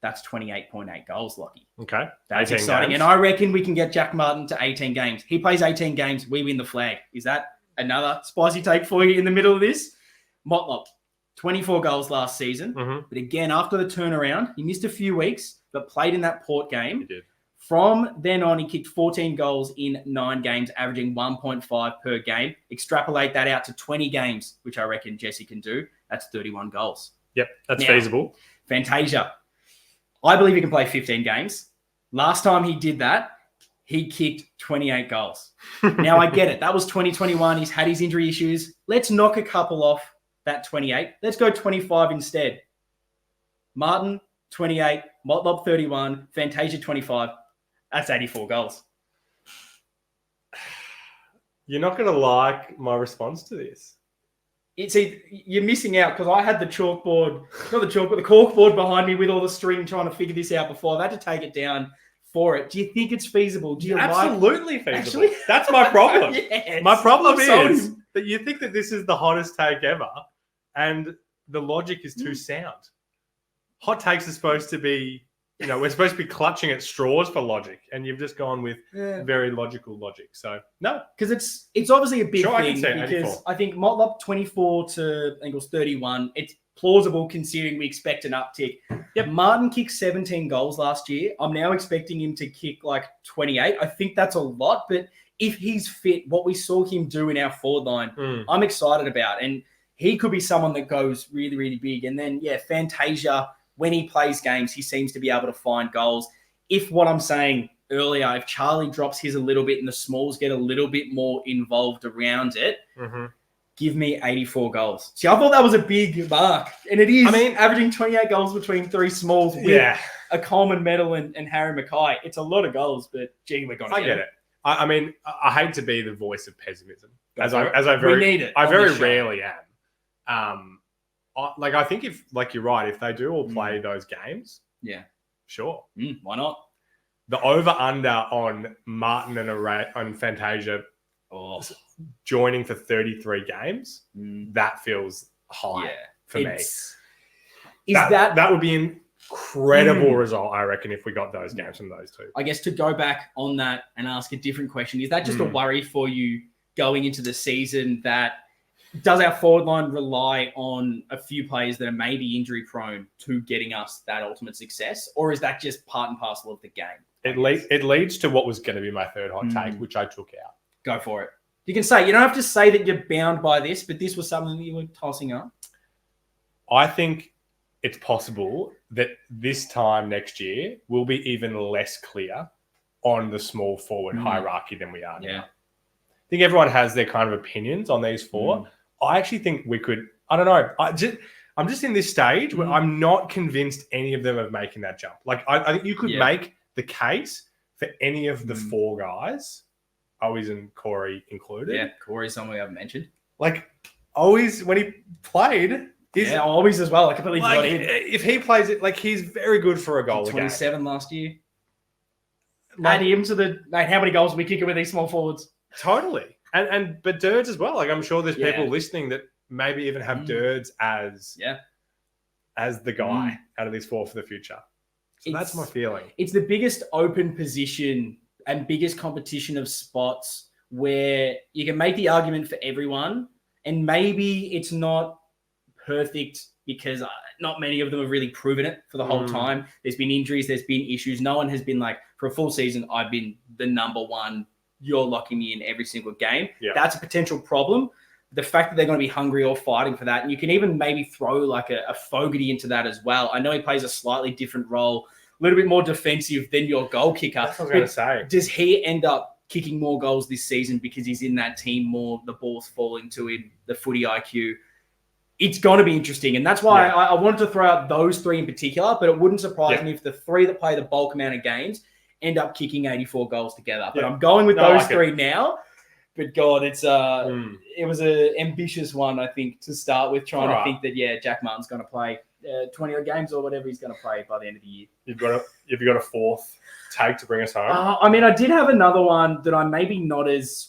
that's 28.8 goals, Lockie. Okay. That's exciting. Games. And I reckon we can get Jack Martin to 18 games. He plays 18 games, we win the flag. Is that another spicy take for you in the middle of this? Motlop, 24 goals last season. But again, after the turnaround, he missed a few weeks, but played in that Port game. He did. From then on, he kicked 14 goals in 9 games, averaging 1.5 per game. Extrapolate that out to 20 games, which I reckon Jesse can do. That's 31 goals. Yep, that's feasible. Fantasia. I believe he can play 15 games. Last time he did that, he kicked 28 goals. Now, I get it. That was 2021. He's had his injury issues. Let's knock a couple off that 28. Let's go 25 instead. Martin, 28. Motlop, 31. Fantasia, 25. That's 84 goals. You're not going to like my response to this. You're missing out, because I had the corkboard behind me with all the string trying to figure this out before. I've had to take it down for it. Do you think it's feasible? Absolutely feasible. Actually? That's my problem. Yes. My problem is that you think that this is the hottest take ever, and the logic is too sound. Hot takes are supposed to be, we're supposed to be clutching at straws for logic, and you've just gone with very logical logic. So, no. Because it's obviously a big thing. I can say 84. I think Motlop 24 to, I think it was 31. It's plausible considering we expect an uptick. Yep. Martin kicked 17 goals last year. I'm now expecting him to kick like 28. I think that's a lot, but if he's fit, what we saw him do in our forward line, I'm excited about. And he could be someone that goes really, really big. And then, Fantasia, when he plays games, he seems to be able to find goals. If what I'm saying earlier, if Charlie drops his a little bit and the Smalls get a little bit more involved around it, give me 84 goals. See, I thought that was a big mark. And it is. I mean, averaging 28 goals between 3 Smalls with a Coleman medal and Harry Mackay. It's a lot of goals, but gee, we're going to get it. I mean, I hate to be the voice of pessimism, as I very rarely am. I think if, you're right, if they do all play those games, sure. Why not? The over-under on Martin and Fantasia joining for 33 games, that feels high for me. That would be an incredible result, I reckon, if we got those games from those two. I guess to go back on that and ask a different question, is that just a worry for you going into the season that does our forward line rely on a few players that are maybe injury prone to getting us that ultimate success? Or is that just part and parcel of the game? It leads to what was going to be my third hot take, which I took out. Go for it. You can say, you don't have to say that you're bound by this, but this was something that you were tossing up. I think it's possible that this time next year we'll be even less clear on the small forward hierarchy than we are now. I think everyone has their kind of opinions on these four. I actually think we could, I don't know. I'm just in this stage where I'm not convinced any of them are making that jump. I think you could make the case for any of the four guys, Owies and Corey included. Yeah, Corey's someone we haven't mentioned. Owies, when he played... Owies as well. I completely forgot him. If he plays it, he's very good for a goal 27 game. Last year. Add him to the... Mate, how many goals are we kicking with these small forwards? Totally. But Dirds as well. I'm sure there's people listening that maybe even have Dirds as as the guy out of these 4 for the future. So that's my feeling. It's the biggest open position and biggest competition of spots where you can make the argument for everyone, and maybe it's not perfect because not many of them have really proven it for the whole time. There's been injuries, there's been issues. No one has been like, for a full season, I've been the number one. You're locking me in every single game. Yeah. That's a potential problem. The fact that they're going to be hungry or fighting for that, and you can even maybe throw like a Fogarty into that as well. I know he plays a slightly different role, a little bit more defensive than your goal kicker. That's what I was going to say. Does he end up kicking more goals this season because he's in that team more, the ball's falling to him, the footy IQ? It's going to be interesting. And that's why I wanted to throw out those 3 in particular, but it wouldn't surprise me if the 3 that play the bulk amount of games end up kicking 84 goals together. But I'm going with those 3 now. But God, it was an ambitious one, I think, to start with, trying to think that, Jack Martin's going to play 20 odd games or whatever he's going to play by the end of the year. Have you got a 4th take to bring us home? I mean, I did have another one that I'm maybe not as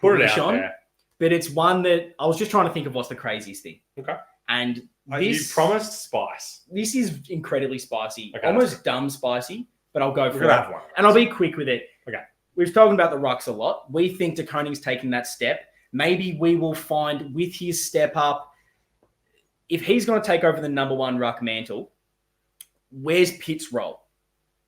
Put it out there. But it's one that I was just trying to think of what's the craziest thing. Okay. And you promised spice. This is incredibly spicy. Okay, almost dumb spicy, but I'll go for We're gonna have one. And I'll be quick with it. Okay. We've talked about the rucks a lot. We think De Koning's taken that step. Maybe we will find with his step up, if he's going to take over the number 1 ruck mantle, where's Pitt's role?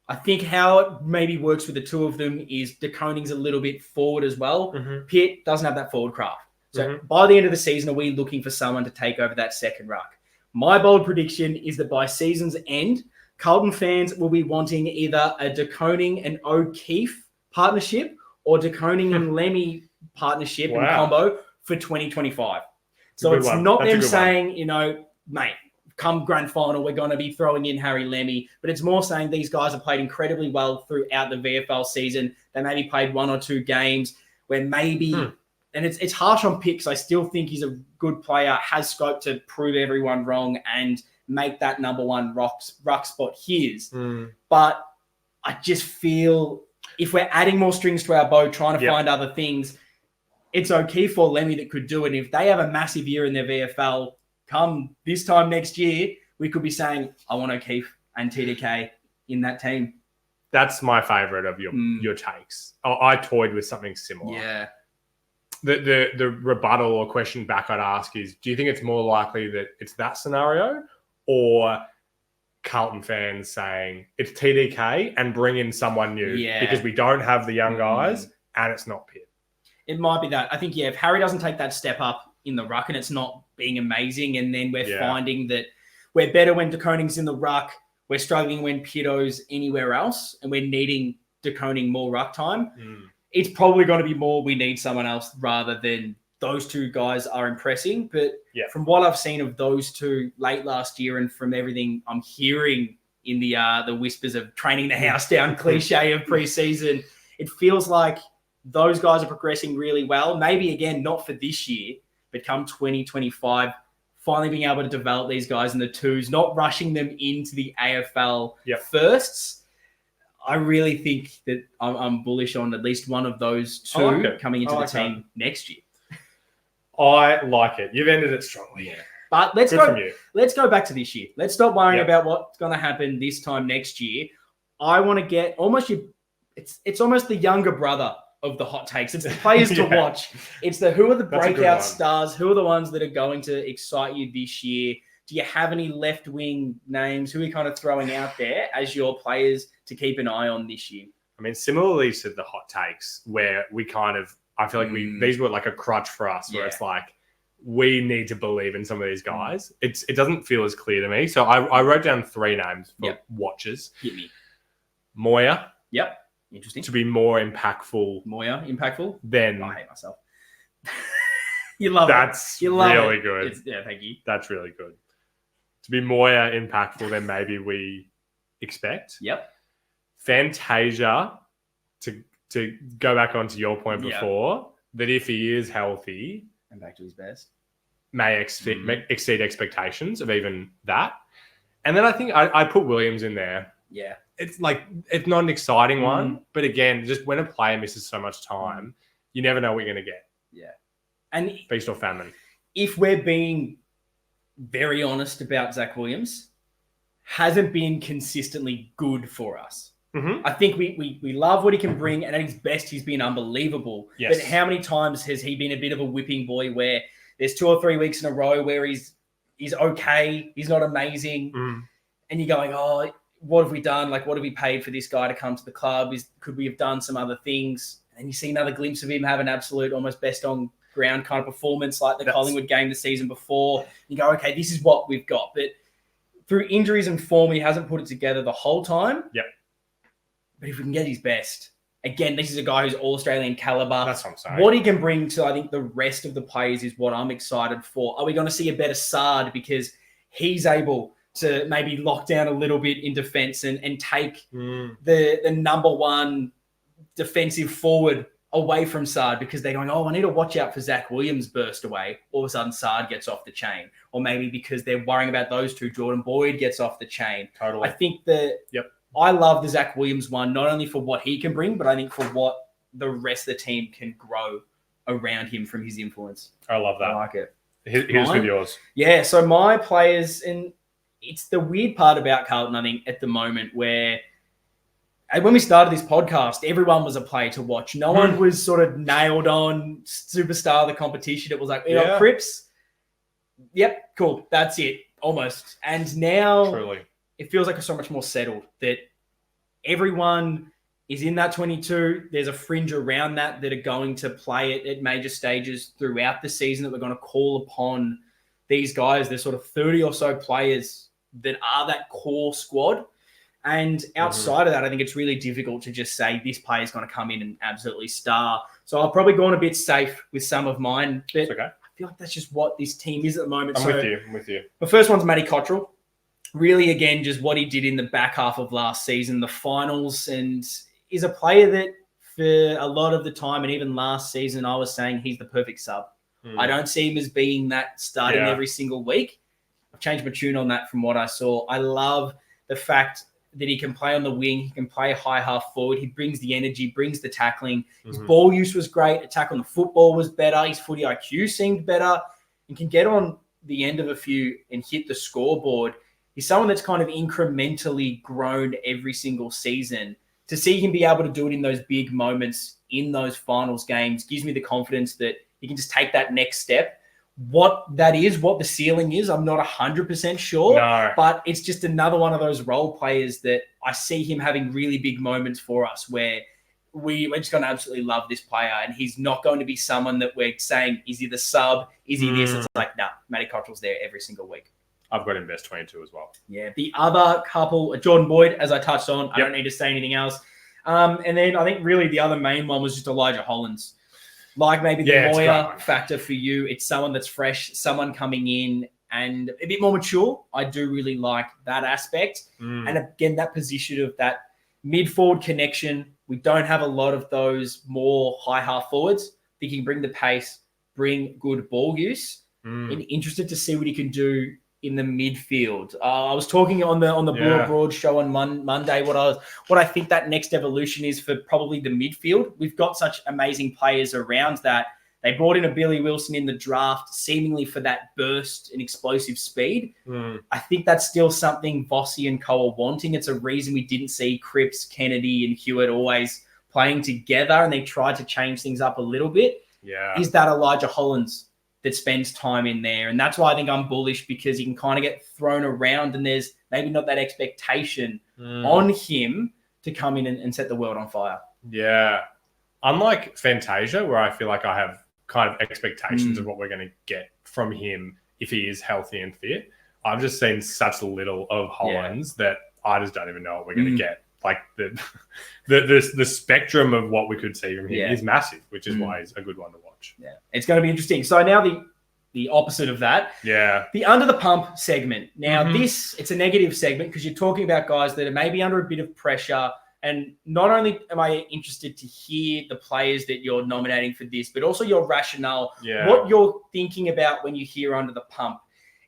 I think how it maybe works with the 2 of them is De Koning's a little bit forward as well. Pitt doesn't have that forward craft. So by the end of the season, are we looking for someone to take over that second ruck? My bold prediction is that by season's end, Carlton fans will be wanting either a De Koning and O'Keefe partnership or De Koning and Lemmy partnership and combo for 2025. So it's not them saying, mate, come grand final, we're going to be throwing in Harry Lemmy, but it's more saying these guys have played incredibly well throughout the VFL season. They maybe played 1 or 2 games where maybe, and it's harsh on Pitt because I still think he's a good player, has scope to prove everyone wrong and make that number 1 ruck spot his. But I just feel if we're adding more strings to our bow, trying to find other things, it's O'Keefe or Lemmy that could do it. And if they have a massive year in their VFL, come this time next year, we could be saying, I want O'Keefe and TDK in that team. That's my favourite of your takes. I toyed with something similar. Yeah. The rebuttal or question back I'd ask is, do you think it's more likely that it's that scenario or Carlton fans saying it's TDK and bring in someone new because we don't have the young guys and it's not Pitt? It might be that. I think, if Harry doesn't take that step up in the ruck and it's not being amazing, and then we're finding that we're better when De Koning's in the ruck, we're struggling when Pitto's anywhere else, and we're needing De Koning more ruck time, it's probably going to be more we need someone else rather than those 2 guys are impressing. But from what I've seen of those 2 late last year and from everything I'm hearing in the whispers of training the house down cliche of preseason, it feels like those guys are progressing really well. Maybe, again, not for this year, but come 2025, finally being able to develop these guys in the 2s, not rushing them into the AFL firsts. I really think that I'm bullish on at least one of those 2 coming into the team next year. I like it. You've ended it strongly. Yeah. But let's go back to this year. Let's stop worrying about what's going to happen this time next year. I want to get it's almost the younger brother of the hot takes. It's the players to watch. It's who are the breakout stars? Who are the ones that are going to excite you this year? Do you have any left-wing names? Who are you kind of throwing out there as your players to keep an eye on this year? I mean, similarly to the hot takes, where we I feel like these were like a crutch for us, where it's like, we need to believe in some of these guys. It doesn't feel as clear to me. So I wrote down 3 names for watchers. Hit me. Moya. Yep. Interesting. To be more impactful. Moya, impactful? Then I hate myself. You love That's it. You love really it. good. Thank you. That's really good. To be more impactful than maybe we expect. Yep. Fantasia, to go back onto your point before, that if he is healthy and back to his best, may exceed expectations of even that. And then I think I put Williams in there. Yeah. It's not an exciting one, but again, just when a player misses so much time, you never know what you're going to get. Yeah. And feast or famine. If we're being very honest about Zach Williams, hasn't been consistently good for us. Mm-hmm. I think we love what he can bring, and at his best, he's been unbelievable. Yes. But how many times has he been a bit of a whipping boy where there's 2 or 3 weeks in a row where he's okay, he's not amazing, and you're going, oh, what have we done? Like, what have we paid for this guy to come to the club? Could we have done some other things? And you see another glimpse of him have an absolute, almost best on ground kind of performance like the Collingwood game the season before. You go, okay, this is what we've got. But through injuries and form, he hasn't put it together the whole time. Yep. But if we can get his best, again, this is a guy who's All-Australian caliber. That's what I'm saying. What he can bring to, I think, the rest of the players is what I'm excited for. Are we going to see a better Sard because he's able to maybe lock down a little bit in defence and take the number one defensive forward away from Sard because they're going, oh, I need to watch out for Zach Williams burst away. All of a sudden, Sard gets off the chain. Or maybe because they're worrying about those two, Jordan Boyd gets off the chain. Totally. I think that I love the Zach Williams one, not only for what he can bring, but I think for what the rest of the team can grow around him from his influence. I love that. I like it. Here's with yours. Yeah, so my players, and it's the weird part about Carlton, I think, at the moment where when we started this podcast, everyone was a player to watch. No one was sort of nailed on superstar of the competition. It was like, Cripps, yep, cool, that's it, almost. And now it feels like it's so much more settled that everyone is in that 22. There's a fringe around that are going to play it at major stages throughout the season that we're going to call upon these guys. There's sort of 30 or so players that are that core squad. And outside of that, I think it's really difficult to just say this player is going to come in and absolutely star. So I'll probably go on a bit safe with some of mine. But I feel like that's just what this team is at the moment. I'm with you. The first one's Matty Cottrell. Really, again, just what he did in the back half of last season, the finals, and is a player that for a lot of the time, and even last season, I was saying he's the perfect sub. I don't see him as being that starting every single week. I've changed my tune on that from what I saw. I love the fact that he can play on the wing. He can play high half forward. He brings the energy, brings the tackling. His ball use was great. Attack on the football was better. His footy IQ seemed better. And can get on the end of a few and hit the scoreboard. He's someone that's kind of incrementally grown every single season. To see him be able to do it in those big moments, in those finals games, gives me the confidence that he can just take that next step. What that is, what the ceiling is, I'm not 100% sure. No. But it's just another one of those role players that I see him having really big moments for us where we're just going to absolutely love this player. And he's not going to be someone that we're saying, is he the sub? Is he this? It's like, no, Matty Cottrell's there every single week. I've got him best 22 as well. Yeah. The other couple, Jordan Boyd, as I touched on, I don't need to say anything else. And then I think really the other main one was just Elijah Hollins. Like maybe the Moya factor for you. It's someone that's fresh, someone coming in and a bit more mature. I do really like that aspect. And again, that position of that mid-forward connection. We don't have a lot of those more high half forwards. I think he can bring the pace, bring good ball use. And interested to see what he can do in the midfield. I was talking on the Blue Abroad show on Monday what I think that next evolution is for probably the midfield. We've got such amazing players around that. They brought in a Billy Wilson in the draft, seemingly for that burst and explosive speed. I think that's still something Vossi and Co are wanting. It's a reason we didn't see Cripps, Kennedy, and Hewitt always playing together, and they tried to change things up a little bit. Is that Elijah Hollins that spends time in there? And that's why I think I'm bullish, because he can kind of get thrown around and there's maybe not that expectation on him to come in and set the world on fire. Yeah. Unlike Fantasia, where I feel like I have kind of expectations of what we're going to get from him if he is healthy and fit, I've just seen such little of Hollins that I just don't even know what we're going to get. Like the spectrum of what we could see from him is massive, which is why he's a good one to watch. Yeah, it's going to be interesting. So now the opposite of that, the under the pump segment. Now it's a negative segment because you're talking about guys that are maybe under a bit of pressure. And not only am I interested to hear the players that you're nominating for this, but also your rationale, what you're thinking about when you hear under the pump.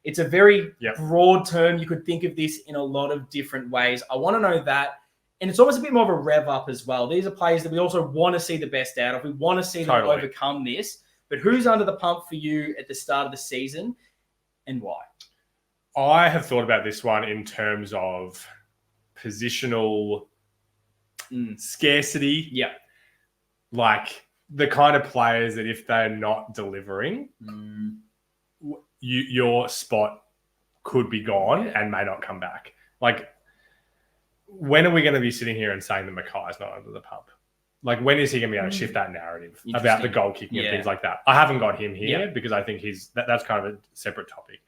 It's a very broad term. You could think of this in a lot of different ways. I want to know that. And it's almost a bit more of a rev up as well. These are players that we also want to see the best out of. We want to see them overcome this. But who's under the pump for you at the start of the season and why? I have thought about this one in terms of positional scarcity. Yeah. Like the kind of players that if they're not delivering, your spot could be gone and may not come back. Like, when are we going to be sitting here and saying that Mackay's not under the pump? Like, when is he going to be able to shift that narrative about the goal kicking and things like that? I haven't got him here because I think that's kind of a separate topic.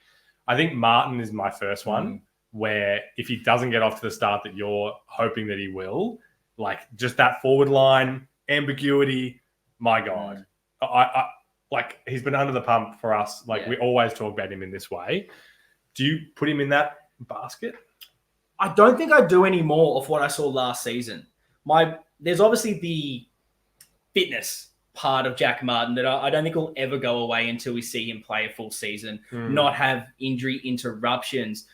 I think Martin is my first one where if he doesn't get off to the start that you're hoping that he will, like just that forward line, ambiguity, my God. I like he's been under the pump for us. Like we always talk about him in this way. Do you put him in that basket? I don't think I do any more of what I saw last season. There's obviously the fitness part of Jack Martin that I don't think will ever go away until we see him play a full season, not have injury interruptions.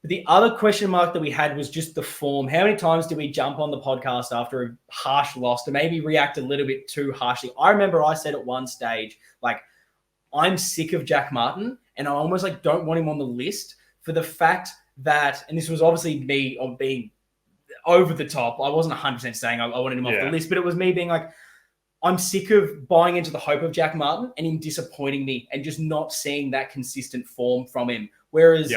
But the other question mark that we had was just the form. How many times did we jump on the podcast after a harsh loss to maybe react a little bit too harshly? I remember I said at one stage, like, I'm sick of Jack Martin and I almost like don't want him on the list for the fact that, and this was obviously me on being over the top. I wasn't 100% saying I wanted him off the list, but it was me being like, I'm sick of buying into the hope of Jack Martin and him disappointing me and just not seeing that consistent form from him. Whereas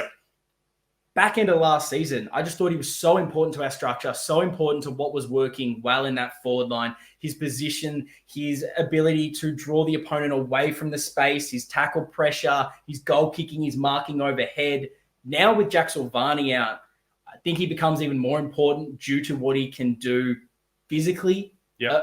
back into last season, I just thought he was so important to our structure, so important to what was working well in that forward line, his position, his ability to draw the opponent away from the space, his tackle pressure, his goal kicking, his marking overhead. Now with Jack Silvani out, I think he becomes even more important due to what he can do physically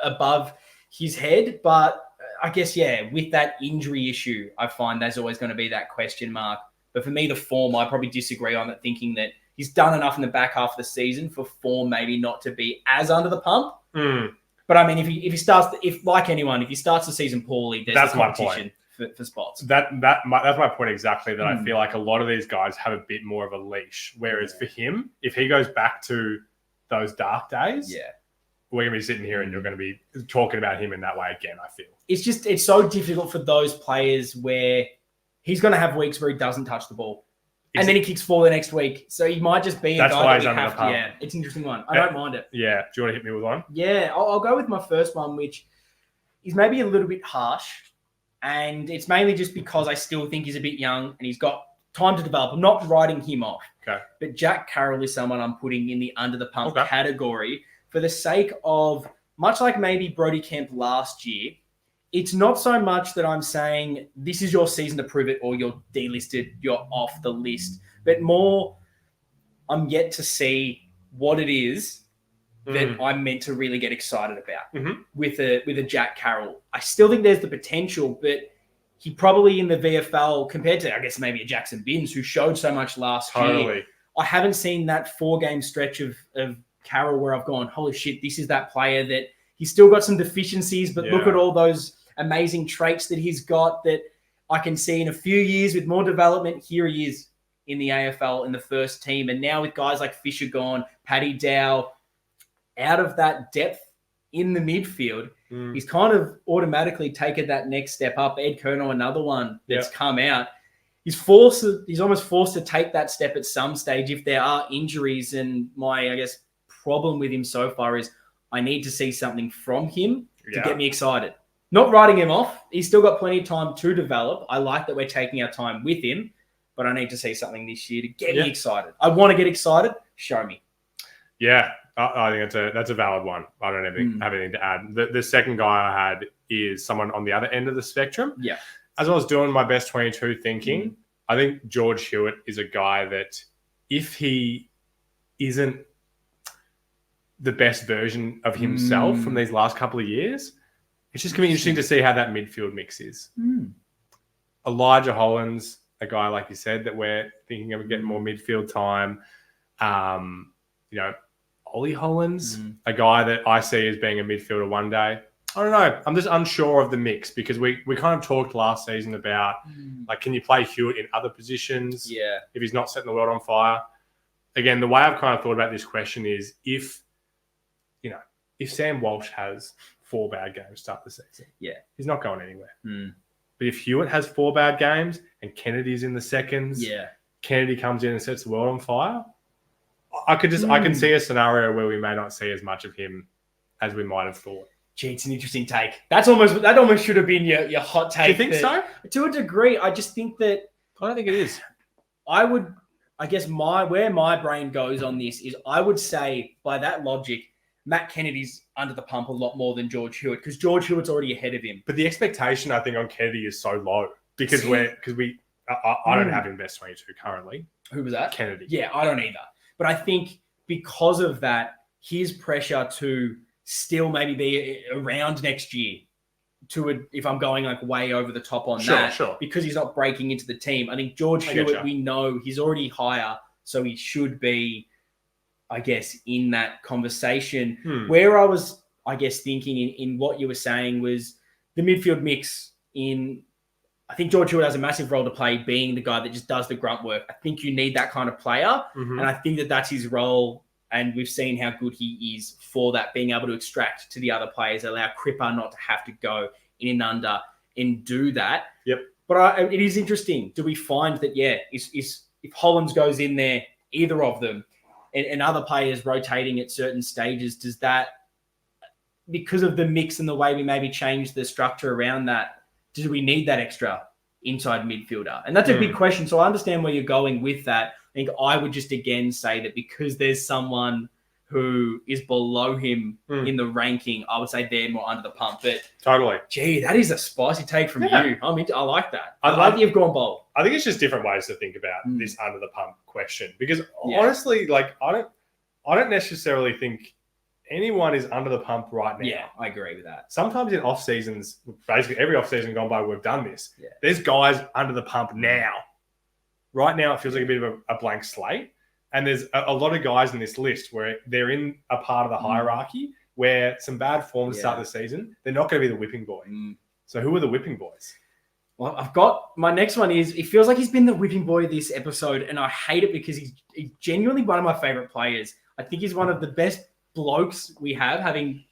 above his head. But I guess, with that injury issue, I find there's always going to be that question mark. But for me, the form, I probably disagree on that, thinking that he's done enough in the back half of the season for form maybe not to be as under the pump. But I mean, if he starts, like anyone, if he starts the season poorly, there's competition for spots. That's my point exactly, that I feel like a lot of these guys have a bit more of a leash. Whereas for him, if he goes back to those dark days, we're going to be sitting here and you're going to be talking about him in that way again, I feel. It's so difficult for those players where he's going to have weeks where he doesn't touch the ball. And then he kicks 4 the next week. So he might just be a guy that we have to. Yeah, it's an interesting one. I don't mind it. Yeah. Do you want to hit me with one? Yeah, I'll go with my first one, which is maybe a little bit harsh. And it's mainly just because I still think he's a bit young and he's got time to develop. I'm not writing him off. Okay. But Jack Carroll is someone I'm putting in the under the pump category for the sake of, much like maybe Brody Kemp last year, it's not so much that I'm saying this is your season to prove it or you're delisted, you're off the list, but more I'm yet to see what it is that I'm meant to really get excited about with a Jack Carroll. I still think there's the potential, but he probably in the VFL, compared to, I guess, maybe a Jackson Binns, who showed so much last year, I haven't seen that 4-game stretch of Carroll where I've gone, holy shit, this is that player that he's still got some deficiencies, but look at all those amazing traits that he's got that I can see in a few years with more development. Here he is in the AFL in the first team. And now with guys like Fisher gone, Paddy Dow, out of that depth in the midfield, he's kind of automatically taken that next step up. Ed Kerno, another one that's come out. He's almost forced to take that step at some stage if there are injuries. And my, I guess, problem with him so far is I need to see something from him to get me excited. Not writing him off. He's still got plenty of time to develop. I like that we're taking our time with him, but I need to see something this year to get me excited. I want to get excited. Show me. Yeah, I think that's a valid one. I don't have anything to add. The second guy I had is someone on the other end of the spectrum. Yeah. As I was doing my best 22 thinking, I think George Hewitt is a guy that if he isn't the best version of himself from these last couple of years, it's just going to be interesting to see how that midfield mix is. Elijah Hollands, a guy, like you said, that we're thinking of getting more midfield time. Ollie Hollands, a guy that I see as being a midfielder one day. I don't know. I'm just unsure of the mix because we kind of talked last season about, like, can you play Hewitt in other positions? Yeah. If he's not setting the world on fire. Again, the way I've kind of thought about this question is if Sam Walsh has 4 bad games to start the season, he's not going anywhere. But if Hewitt has 4 bad games and Kennedy's in the seconds, Kennedy comes in and sets the world on fire. I can see a scenario where we may not see as much of him as we might have thought. Gee, it's an interesting take. That almost should have been your hot take. Do you think so? To a degree, I just think that I don't think it is. I guess where my brain goes on this is I would say by that logic, Matt Kennedy's under the pump a lot more than George Hewitt because George Hewitt's already ahead of him. But the expectation I think on Kennedy is so low because I don't have him best 22 currently. Who was that? Kennedy. Yeah, I don't either. But I think because of that, his pressure to still maybe be around next year if I'm going like way over the top on that, because he's not breaking into the team. I think George Hewitt, we know he's already higher, so he should be, I guess, in that conversation. Where I was, I guess, thinking in what you were saying was the midfield mix I think George Hewitt has a massive role to play being the guy that just does the grunt work. I think you need that kind of player. And I think that that's his role. And we've seen how good he is for that, being able to extract to the other players, allow Cripper not to have to go in and under and do that. Yep. But it is interesting. Do we find that, if Hollands goes in there, either of them, and other players rotating at certain stages, does that, because of the mix and the way we maybe change the structure around that, do we need that extra inside midfielder? And that's a big question. So I understand where you're going with that. I think I would just again say that because there's someone who is below him in the ranking, I would say they're more under the pump. But totally. Gee, that is a spicy take from you. I like that. I like that you've gone bold. I think it's just different ways to think about this under the pump question. Because honestly, like I don't necessarily think anyone is under the pump right now. Yeah, I agree with that. Sometimes in off seasons, basically every off season gone by, we've done this. Yeah. There's guys under the pump now. Right now, it feels like a bit of a blank slate. And there's a lot of guys in this list where they're in a part of the hierarchy where some bad form to start the season, they're not going to be the whipping boy. So who are the whipping boys? Well, I've got my next one is, it feels like he's been the whipping boy this episode, and I hate it because he's genuinely one of my favorite players. I think he's one of the best blokes we have, having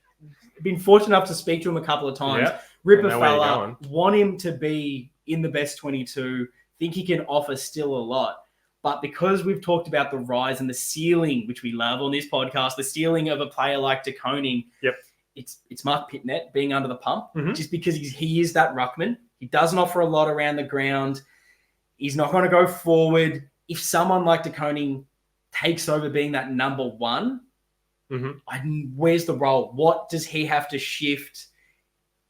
been fortunate enough to speak to him a couple of times. Ripper fella, want him to be in the best 22, think he can offer still a lot. But because we've talked about the rise and the ceiling, which we love on this podcast, the ceiling of a player like De Koning, it's Mark Pitnet being under the pump, just because he is that ruckman. He doesn't offer a lot around the ground. He's not going to go forward. If someone like De Koning takes over being that number one, where's the role? What does he have to shift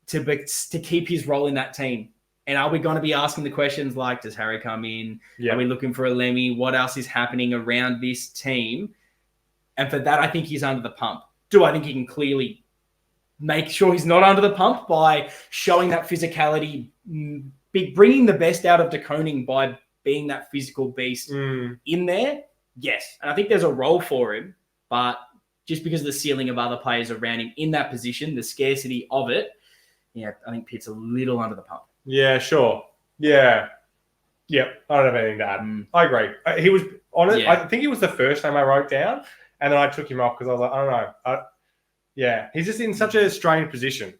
to keep his role in that team? And are we going to be asking the questions like, does Harry come in? Are we looking for a Lemmy? What else is happening around this team? And for that, I think he's under the pump. Do I think he can clearly make sure he's not under the pump by showing that physicality, bringing the best out of De Koning by being that physical beast in there? Yes. And I think there's a role for him, but just because of the ceiling of other players around him in that position, the scarcity of it, I think Pitt's a little under the pump. Yeah, sure. Yeah. Yep. I don't have anything to add. I agree. He was on it. I think he was the first name I wrote down, and then I took him off because I was like, I don't know. He's just in such a strange position.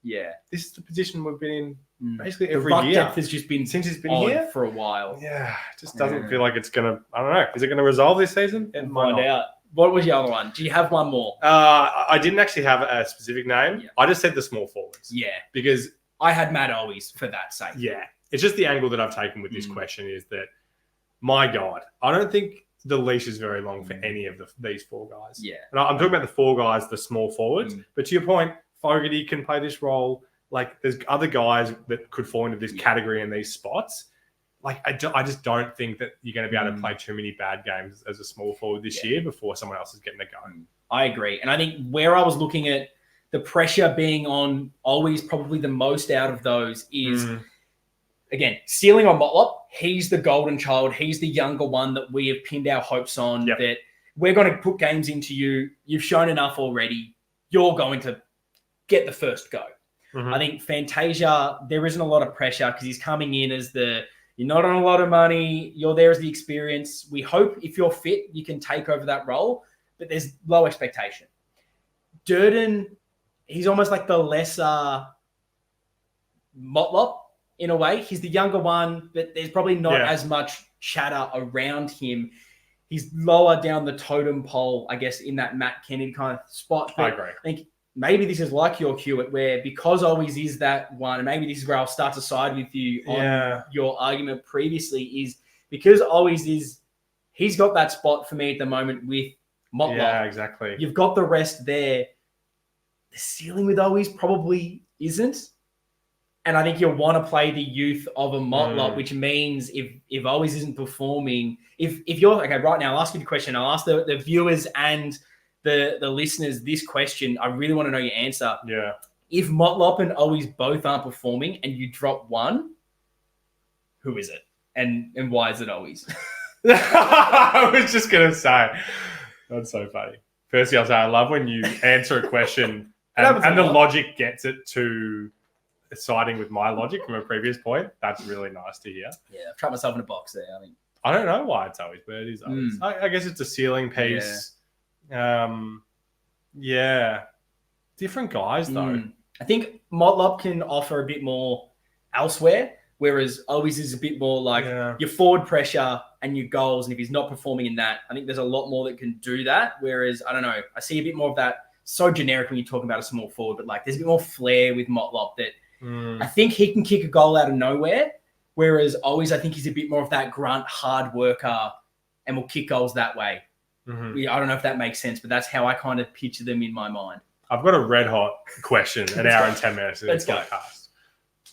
Yeah. This is the position we've been in basically every year. The depth has just been since he's been here for a while. Yeah. It just doesn't feel like it's going to, I don't know. Is it going to resolve this season? We'll find out. What was the other one? Do you have one more? I didn't actually have a specific name. Yeah. I just said the small forwards. Yeah. Because I had Matt Owies for that sake. Yeah. It's just the angle that I've taken with this question is that, my God, I don't think the leash is very long for any of these four guys. Yeah. And I'm talking about the four guys, the small forwards. But to your point, Fogarty can play this role. Like, there's other guys that could fall into this category in these spots. Like, I just don't think that you're going to be able to play too many bad games as a small forward this year before someone else is getting a go. I agree. And I think where I was looking at the pressure being on always probably the most out of those is, again, ceiling on Motlop. He's the golden child. He's the younger one that we have pinned our hopes on, that we're going to put games into you. You've shown enough already. You're going to get the first go. I think Fantasia, there isn't a lot of pressure because he's coming in as you're not on a lot of money. You're there as the experience. We hope if you're fit, you can take over that role, but there's low expectation. Durden, he's almost like the lesser Motlop in a way. He's the younger one, but there's probably not as much chatter around him. He's lower down the totem pole, I guess, in that Matt Kennedy kind of spot. But I agree. I think maybe this is like your Hewitt, where because always is that one, and maybe this is where I'll start to side with you on your argument previously, is because always is, he's got that spot for me at the moment with Motlop. Yeah, exactly. You've got the rest there. The ceiling with always probably isn't. And I think you'll want to play the youth of a Motlop, which means if always isn't performing, if you're okay, right now, I'll ask you the question. I'll ask the viewers and the listeners this question. I really want to know your answer. Yeah. If Motlop and always both aren't performing and you drop one, who is it? And why is it always? I was just going to say, that's so funny. Firstly, I'll say I love when you answer a question and the logic gets it to siding with my logic from a previous point. That's really nice to hear. Yeah, I've trapped myself in a box there. I don't know why it's always, but it is always. I guess it's a ceiling piece. Yeah. Different guys, though. I think Motlop can offer a bit more elsewhere, whereas always is a bit more like your forward pressure and your goals. And if he's not performing in that, I think there's a lot more that can do that. Whereas, I don't know, I see a bit more of that, so generic when you're talking about a small forward, but like there's a bit more flair with Motlop that I think he can kick a goal out of nowhere. Whereas always, I think he's a bit more of that grunt, hard worker and will kick goals that way. I don't know if that makes sense, but that's how I kind of picture them in my mind. I've got a red hot question, an hour and 10 minutes in this Let's podcast,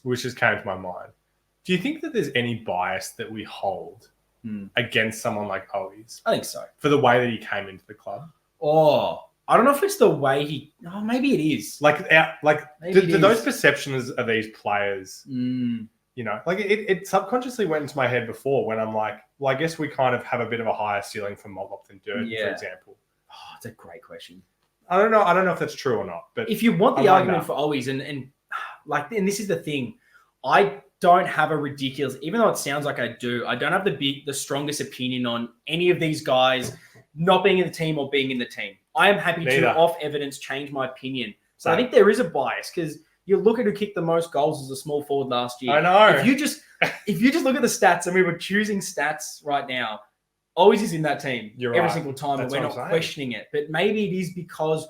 which just came to my mind. Do you think that there's any bias that we hold against someone like Owies? I think so. For the way that he came into the club? Oh, I don't know if it's the way he... Oh, maybe it is. Do those perceptions of these players, you know, like it subconsciously went into my head before when I'm like, well, I guess we kind of have a bit of a higher ceiling for Motlop than Durden, for example. Oh, it's a great question. I don't know if that's true or not. But if you want the argument for always, and this is the thing, I don't have a ridiculous, even though it sounds like I do, I don't have the strongest opinion on any of these guys not being in the team or being in the team. I am happy to, off evidence, change my opinion. So I think there is a bias because you look at who kicked the most goals as a small forward last year. I know. If you just look at the stats, and we were choosing stats right now, always is in that team every single time, and we're not questioning it. But maybe it is because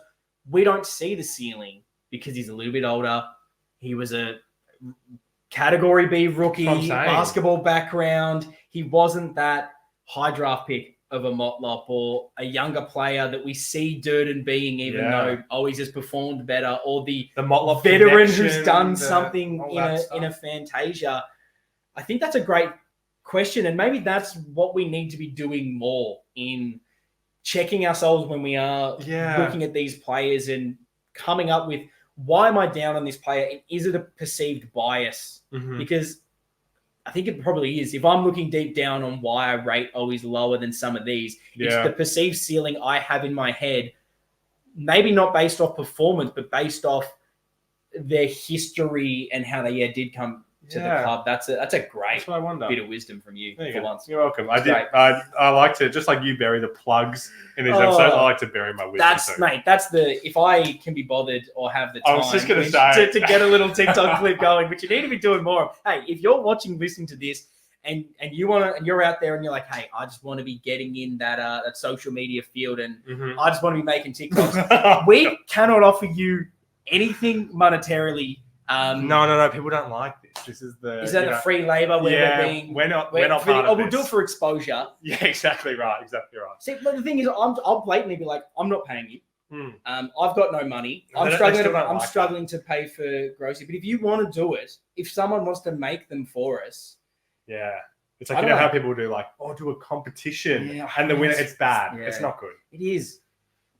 we don't see the ceiling because he's a little bit older. He was a Category B rookie, basketball background. He wasn't that high draft pick of a Motlop or a younger player that we see Durden being, even though always has performed better, or the Motlop veteran who's done something in a Fantasia. I think that's a great question, and maybe that's what we need to be doing more in checking ourselves when we are looking at these players and coming up with, why am I down on this player? And is it a perceived bias? Because I think it probably is. If I'm looking deep down on why I rate always lower than some of these, it's the perceived ceiling I have in my head, maybe not based off performance, but based off their history and how they did come to the club. That's a great bit of wisdom from you for once. You're welcome. I like to, just like you bury the plugs in these episodes, I like to bury my wisdom. That's if I can be bothered or have the time, I was just going to say to get a little TikTok clip going, which you need to be doing more of. Hey, if you're listening to this and you're out there and you're like, hey, I just want to be getting in that social media field and I just want to be making TikToks. We cannot offer you anything monetarily. No. People don't like this. This is the free labor where we're not part of we'll do it for exposure. Yeah, exactly right. See, but the thing is, I'll blatantly be like, I'm not paying you. I've got no money. I'm struggling to pay for grocery. But if you want to do it, if someone wants to make them for us, it's like how people do do a competition and the winner. It's bad. It's not good. It is.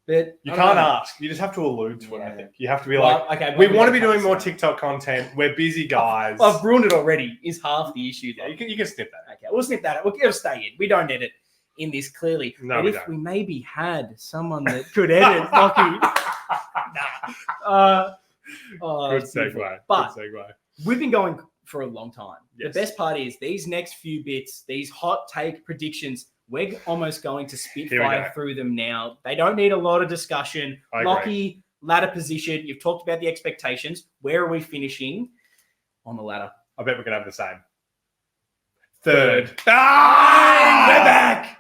But you can't ask. You just have to allude to it, I think. You have to be we want to be doing more TikTok content. We're busy guys. I've ruined it already, is half the issue there. Yeah, you can snip that. Okay, we'll snip that. We'll stay in. We don't edit in this, clearly. No, but we if don't. we maybe had someone that could edit, Lockie. Good segue. But good segue. We've been going for a long time. Yes. The best part is these next few bits, these hot take predictions, we're almost going to spitfire through them now. They don't need a lot of discussion. Lockie, ladder position. You've talked about the expectations. Where are we finishing on the ladder? I bet we're going to have the same. Third. We're back.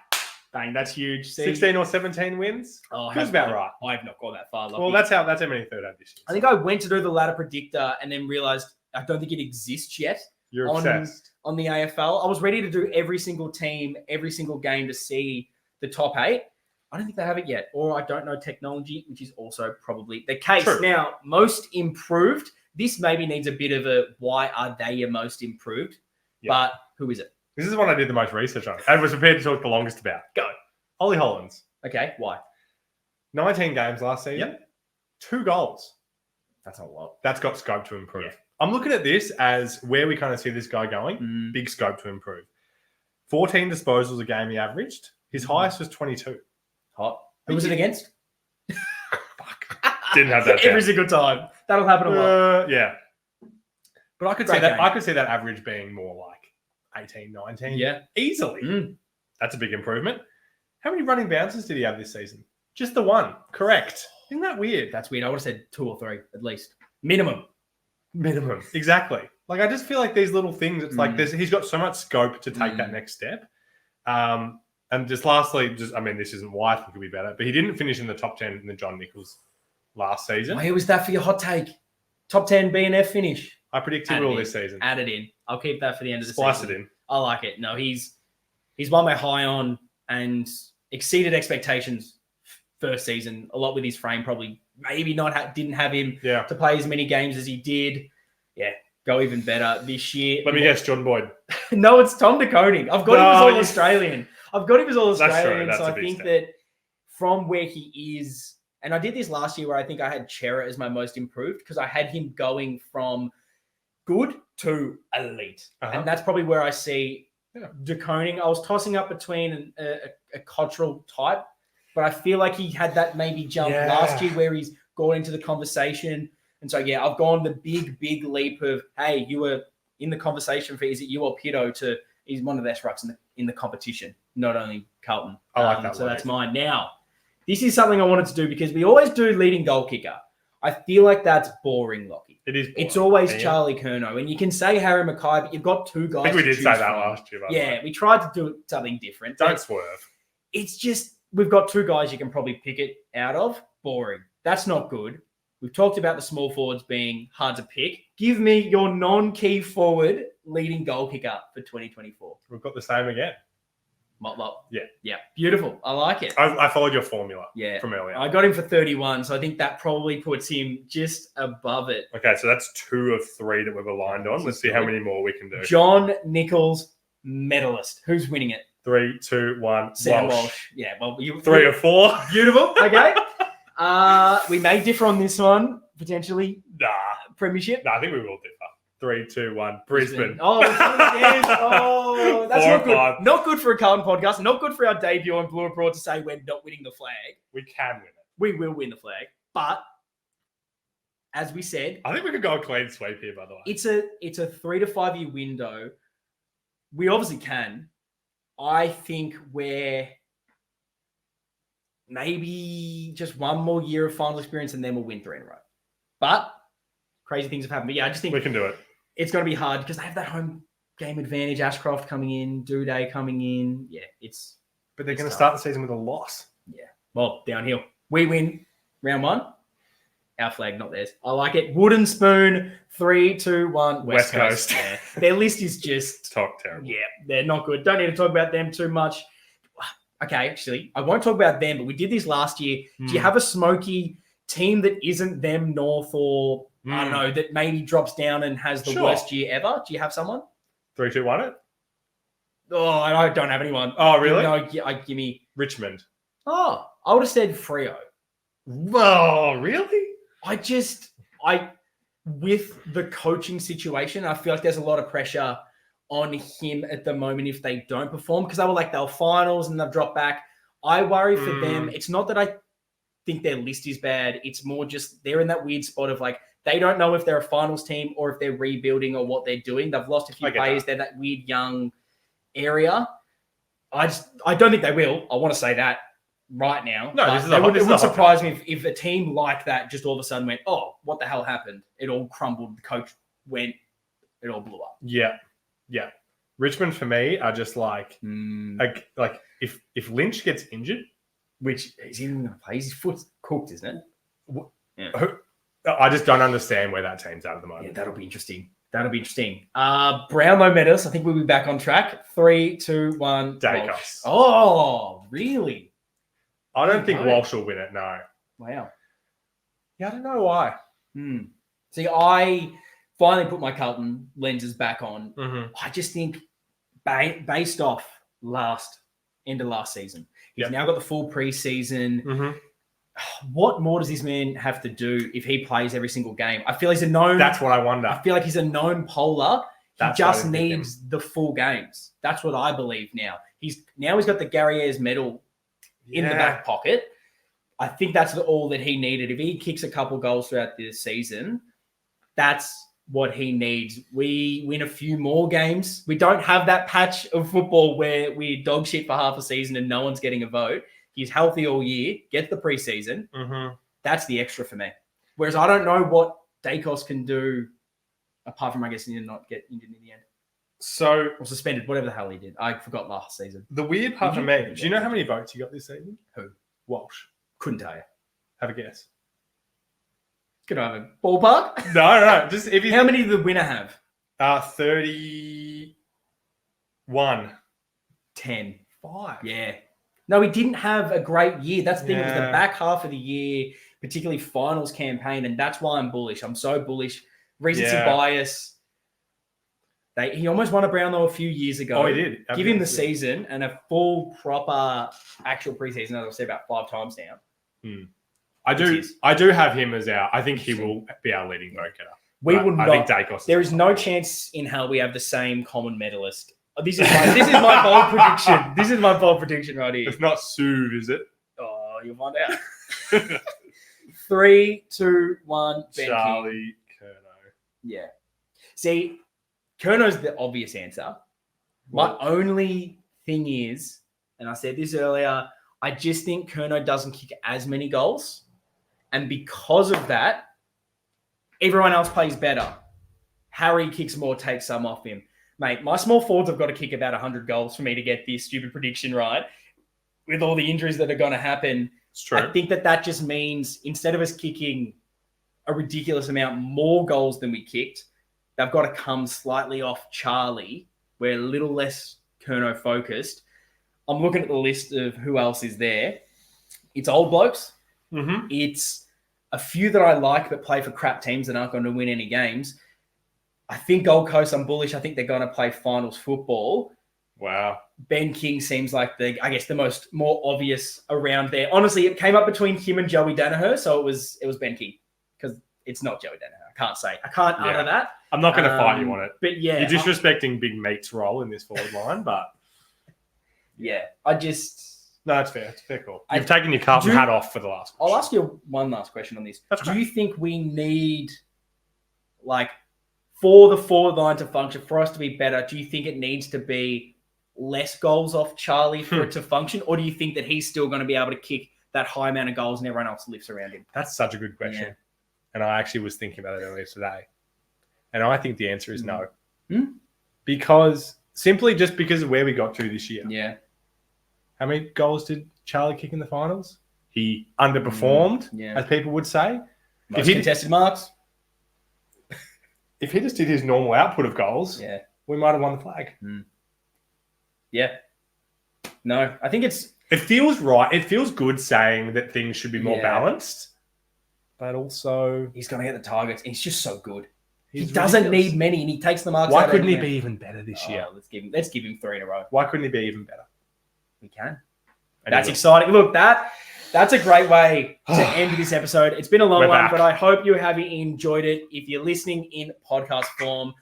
Bang, that's huge. See? 16 or 17 wins. Oh, Feels about right. I've not gone that far. Well, that's how many third had this year. I think I went to do the ladder predictor and then realized I don't think it exists yet. You're obsessed. On the AFL. I was ready to do every single team, every single game to see the top 8. I don't think they have it yet. Or I don't know technology, which is also probably the case. True. Now, most improved. This maybe needs a bit of a why are they your most improved? Yeah. But who is it? This is one I did the most research on and was prepared to talk the longest about. Go. Ollie Hollands. Okay, why? 19 games last season. Yep. 2 goals. That's not a lot. That's got scope to improve. Yeah. I'm looking at this as where we kind of see this guy going. Big scope to improve. 14 disposals a game he averaged. His highest was 22. Hot. Who was it against? Fuck. Didn't have that Every down. single time. That'll happen a lot. Yeah. But I could see Great that. game. I could see that average being more like 18, 19. Yeah. Easily. That's a big improvement. How many running bounces did he have this season? Just the one. Correct. Isn't that weird? That's weird. I would have said 2 or 3 at least. Minimum. Exactly. Like, I just feel like these little things, it's like he's got so much scope to take that next step. And just lastly, this isn't why I think he'll be better, but he didn't finish in the top 10 in the John Nichols last season. Where was that for your hot take? Top 10 B&F finish. I predict he will this season. Add it in. I'll keep that for the end of the Splice season. it in. I like it. No, he's one my high on and exceeded expectations first season. A lot with his frame, probably maybe didn't have him to play as many games as he did. Yeah, go even better this year. Let me guess, John Boyd. No, it's Tom DeConing. I've got him as all Australian. That's true. So I think that from where he is, and I did this last year where I think I had Chera as my most improved because I had him going from good to elite. And that's probably where I see DeConing. I was tossing up between a cultural type, but I feel like he had that maybe jump last year where he's gone into the conversation. And so, I've gone the big leap of, hey, you were in the conversation for, is it you or Pito to, he's one of the best rucks in the competition, not only Carlton. I like that. So that's mine. Now, this is something I wanted to do because we always do leading goal kicker. I feel like that's boring, Lockie. It is boring. It's always Charlie Curnow. And you can say Harry Mackay, but you've got 2 guys. I think we did say that last year. We tried to do something different. Don't swerve. It's just, we've got 2 guys you can probably pick it out of. Boring. That's not good. We've talked about the small forwards being hard to pick. Give me your non-key forward leading goal kicker for 2024. We've got the same again. Motlop. Yeah. Beautiful. I like it. I followed your formula from earlier. I got him for 31, so I think that probably puts him just above it. Okay, so that's 2 of 3 that we've aligned on. Let's see how many more we can do. John Nichols, medalist. Who's winning it? 3, 2, 1. Sam Walsh. Yeah, well, 3 or 4. Beautiful. Okay. We may differ on this one, potentially. Nah. Premiership. I think we will differ. 3, 2, 1. Brisbane. Oh, that's 4 not or good. 5. Not good for a Carlton podcast. Not good for our debut on Blue Abroad to say we're not winning the flag. We can win it. We will win the flag. But as we said, I think we could go a clean sweep here, by the way. It's a 3 to 5 year window. We obviously can. I think we're maybe just one more year of final experience and then we'll win 3 in a row. But crazy things have happened. But I just think we can do it. It's going to be hard because they have that home game advantage. Ashcroft coming in, Duday coming in. Yeah, But they're going to start the season with a loss. Yeah. Well, downhill. We win round 1. Our flag, not theirs. I like it. Wooden spoon, 3, 2, 1. West Coast. Yeah. Their list is just terrible. Yeah, they're not good. Don't need to talk about them too much. Okay, actually, I won't talk about them, but we did this last year. Do you have a smoky team that isn't them North or, I don't know, that maybe drops down and has the worst year ever? Do you have someone? 3, 2, 1 it? Oh, I don't have anyone. Oh, really? No, give me... Richmond. Oh, I would have said Freo. Oh, really? With the coaching situation, I feel like there's a lot of pressure on him at the moment if they don't perform because they were finals and they've dropped back. I worry for them. It's not that I think their list is bad. It's more just they're in that weird spot of they don't know if they're a finals team or if they're rebuilding or what they're doing. They've lost a few players. They're that weird young area. I don't think they will. I want to say that right now. No, it wouldn't surprise me if a team like that just all of a sudden went, oh, what the hell happened? It all crumbled. The coach went, it all blew up. Yeah. Richmond for me are just like if Lynch gets injured, which is he even going to play? His foot's cooked, isn't it? Yeah. I just don't understand where that team's at the moment. Yeah, that'll be interesting. Brownlow medals. I think we'll be back on track. 3, 2, 1. Dacos. Walsh. Oh, really? I don't think Walsh will win it. No. Wow. Yeah, I don't know why. See, I finally put my Carlton lenses back on. Mm-hmm. I just think based off end of last season, he's now got the full preseason. Mm-hmm. What more does this man have to do if he plays every single game? I feel he's a known. That's what I wonder. I feel like he's a known polar. He just needs the full games. That's what I believe now. He's got the Gary Ayres medal in the back pocket. I think that's all that he needed. If he kicks a couple goals throughout this season, that's what he needs. We win a few more games. We don't have that patch of football where we dog shit for half a season and no one's getting a vote. He's healthy all year, gets the preseason. Mm-hmm. That's the extra for me. Whereas I don't know what Dacos can do apart from, I guess, he did not get injured in the end. So, or suspended, whatever the hell he did. I forgot last season. The weird part for me, do you know how many votes he got this season? Who? Walsh. Couldn't tell you. Have a guess. Could I have a ballpark? No. Just if you. How many did the winner have? 31. 10. 5. Yeah. No, he didn't have a great year. That's the thing. It was the back half of the year, particularly finals campaign, and that's why I'm bullish. I'm so bullish. Recency bias. He almost won a Brownlow a few years ago. Oh, he did. Give him the season and a full, proper, actual preseason, as I've said about 5 times now. I do have him as I think he will be our leading vote getter. We will not. I think Dacos. There is no chance in hell we have the same common medalist. This is my bold prediction. This is my bold prediction right here. It's not Suv, is it? Oh, you'll find out. 3, 2, 1. Ben Charlie King. Curnow. Yeah. See, Curnow's the obvious answer. My only thing is, and I said this earlier, I just think Curnow doesn't kick as many goals. And because of that, everyone else plays better. Harry kicks more, takes some off him. Mate, my small forwards have got to kick about 100 goals for me to get this stupid prediction right. With all the injuries that are going to happen, it's true. I think that just means instead of us kicking a ridiculous amount more goals than we kicked, they've got to come slightly off Charlie. We're a little less Curnow focused. I'm looking at the list of who else is there. It's old blokes. Mm-hmm. It's a few that I like but play for crap teams that aren't going to win any games. I think Gold Coast, I'm bullish. I think they're going to play finals football. Wow. Ben King seems like the more obvious around there. Honestly, it came up between him and Joey Danaher, so it was Ben King because it's not Joey Danaher. I can't utter that. I'm not going to fight you on it. But yeah. You're disrespecting Big Meat's role in this forward line, but... Yeah, No, it's fair. It's a fair call. You've taken your Carlton hat off for the last question. I'll ask you one last question on this. Do you think we need, for the forward line to function, for us to be better, do you think it needs to be less goals off Charlie for it to function? Or do you think that he's still going to be able to kick that high amount of goals and everyone else lifts around him? That's such a good question. Yeah. And I actually was thinking about it earlier today. And I think the answer is no. Because of where we got to this year. Yeah. How many goals did Charlie kick in the finals? He underperformed, as people would say. Most contested marks. If he just did his normal output of goals, we might have won the flag. Yeah. No, I think it feels right. It feels good saying that things should be more balanced, but also he's going to get the targets. And he's just so good. He doesn't need many, and he takes the marks. Why couldn't he be even better this year? Let's give him 3 in a row. Why couldn't he be even better? We can. That's exciting. Look, that's a great way to end this episode. It's been a long one, but I hope you have enjoyed it. If you're listening in podcast form,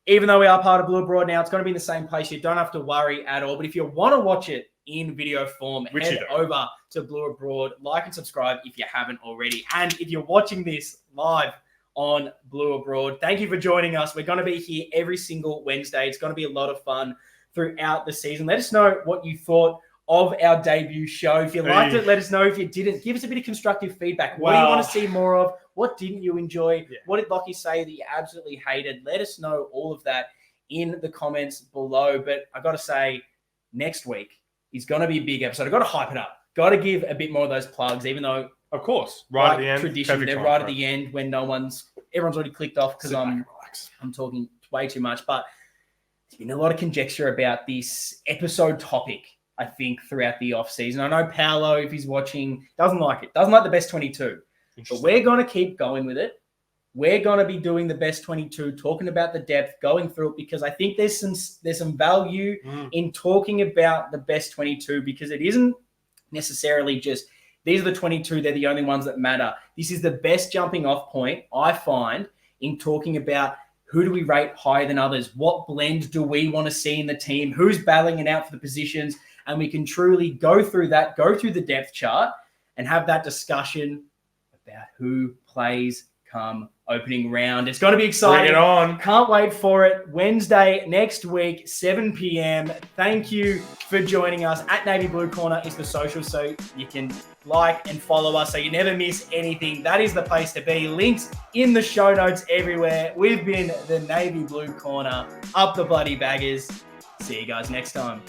even though we are part of Blue Abroad now, it's going to be in the same place. You don't have to worry at all. But if you want to watch it in video form, head over to Blue Abroad. Like and subscribe if you haven't already. And if you're watching this live on Blue Abroad, thank you for joining us. We're going to be here every single Wednesday. It's going to be a lot of fun throughout the season. Let us know what you thought of our debut show. If you liked it, let us know. If you didn't, give us a bit of constructive feedback. What do you want to see more of? What didn't you enjoy? What did Lockie say that you absolutely hated? Let us know all of that in the comments below. But I got to say, next week is going to be a big episode. I've got to hype it up. Got to give a bit more of those plugs, even though, of course, right at the end, tradition, they're right at the end when everyone's already clicked off because I'm talking way too much. But there's been a lot of conjecture about this episode topic, I think, throughout the off season. I know Paolo, if he's watching, doesn't like it. Doesn't like the best 22. But we're going to keep going with it. We're going to be doing the best 22, talking about the depth, going through it, because I think there's some value in talking about the best 22, because it isn't necessarily just these are the 22, they're the only ones that matter. This is the best jumping off point, I find, in talking about who do we rate higher than others? What blend do we want to see in the team? Who's battling it out for the positions? And we can truly go through that, go through the depth chart and have that discussion about who plays come opening round. It's going to be exciting. Bring it on. Can't wait for it. Wednesday next week, 7 p.m. Thank you for joining us. At Navy Blue Corner is the social, so you can like and follow us so you never miss anything. That is the place to be. Links in the show notes everywhere. We've been the Navy Blue Corner. Up the bloody baggers. See you guys next time.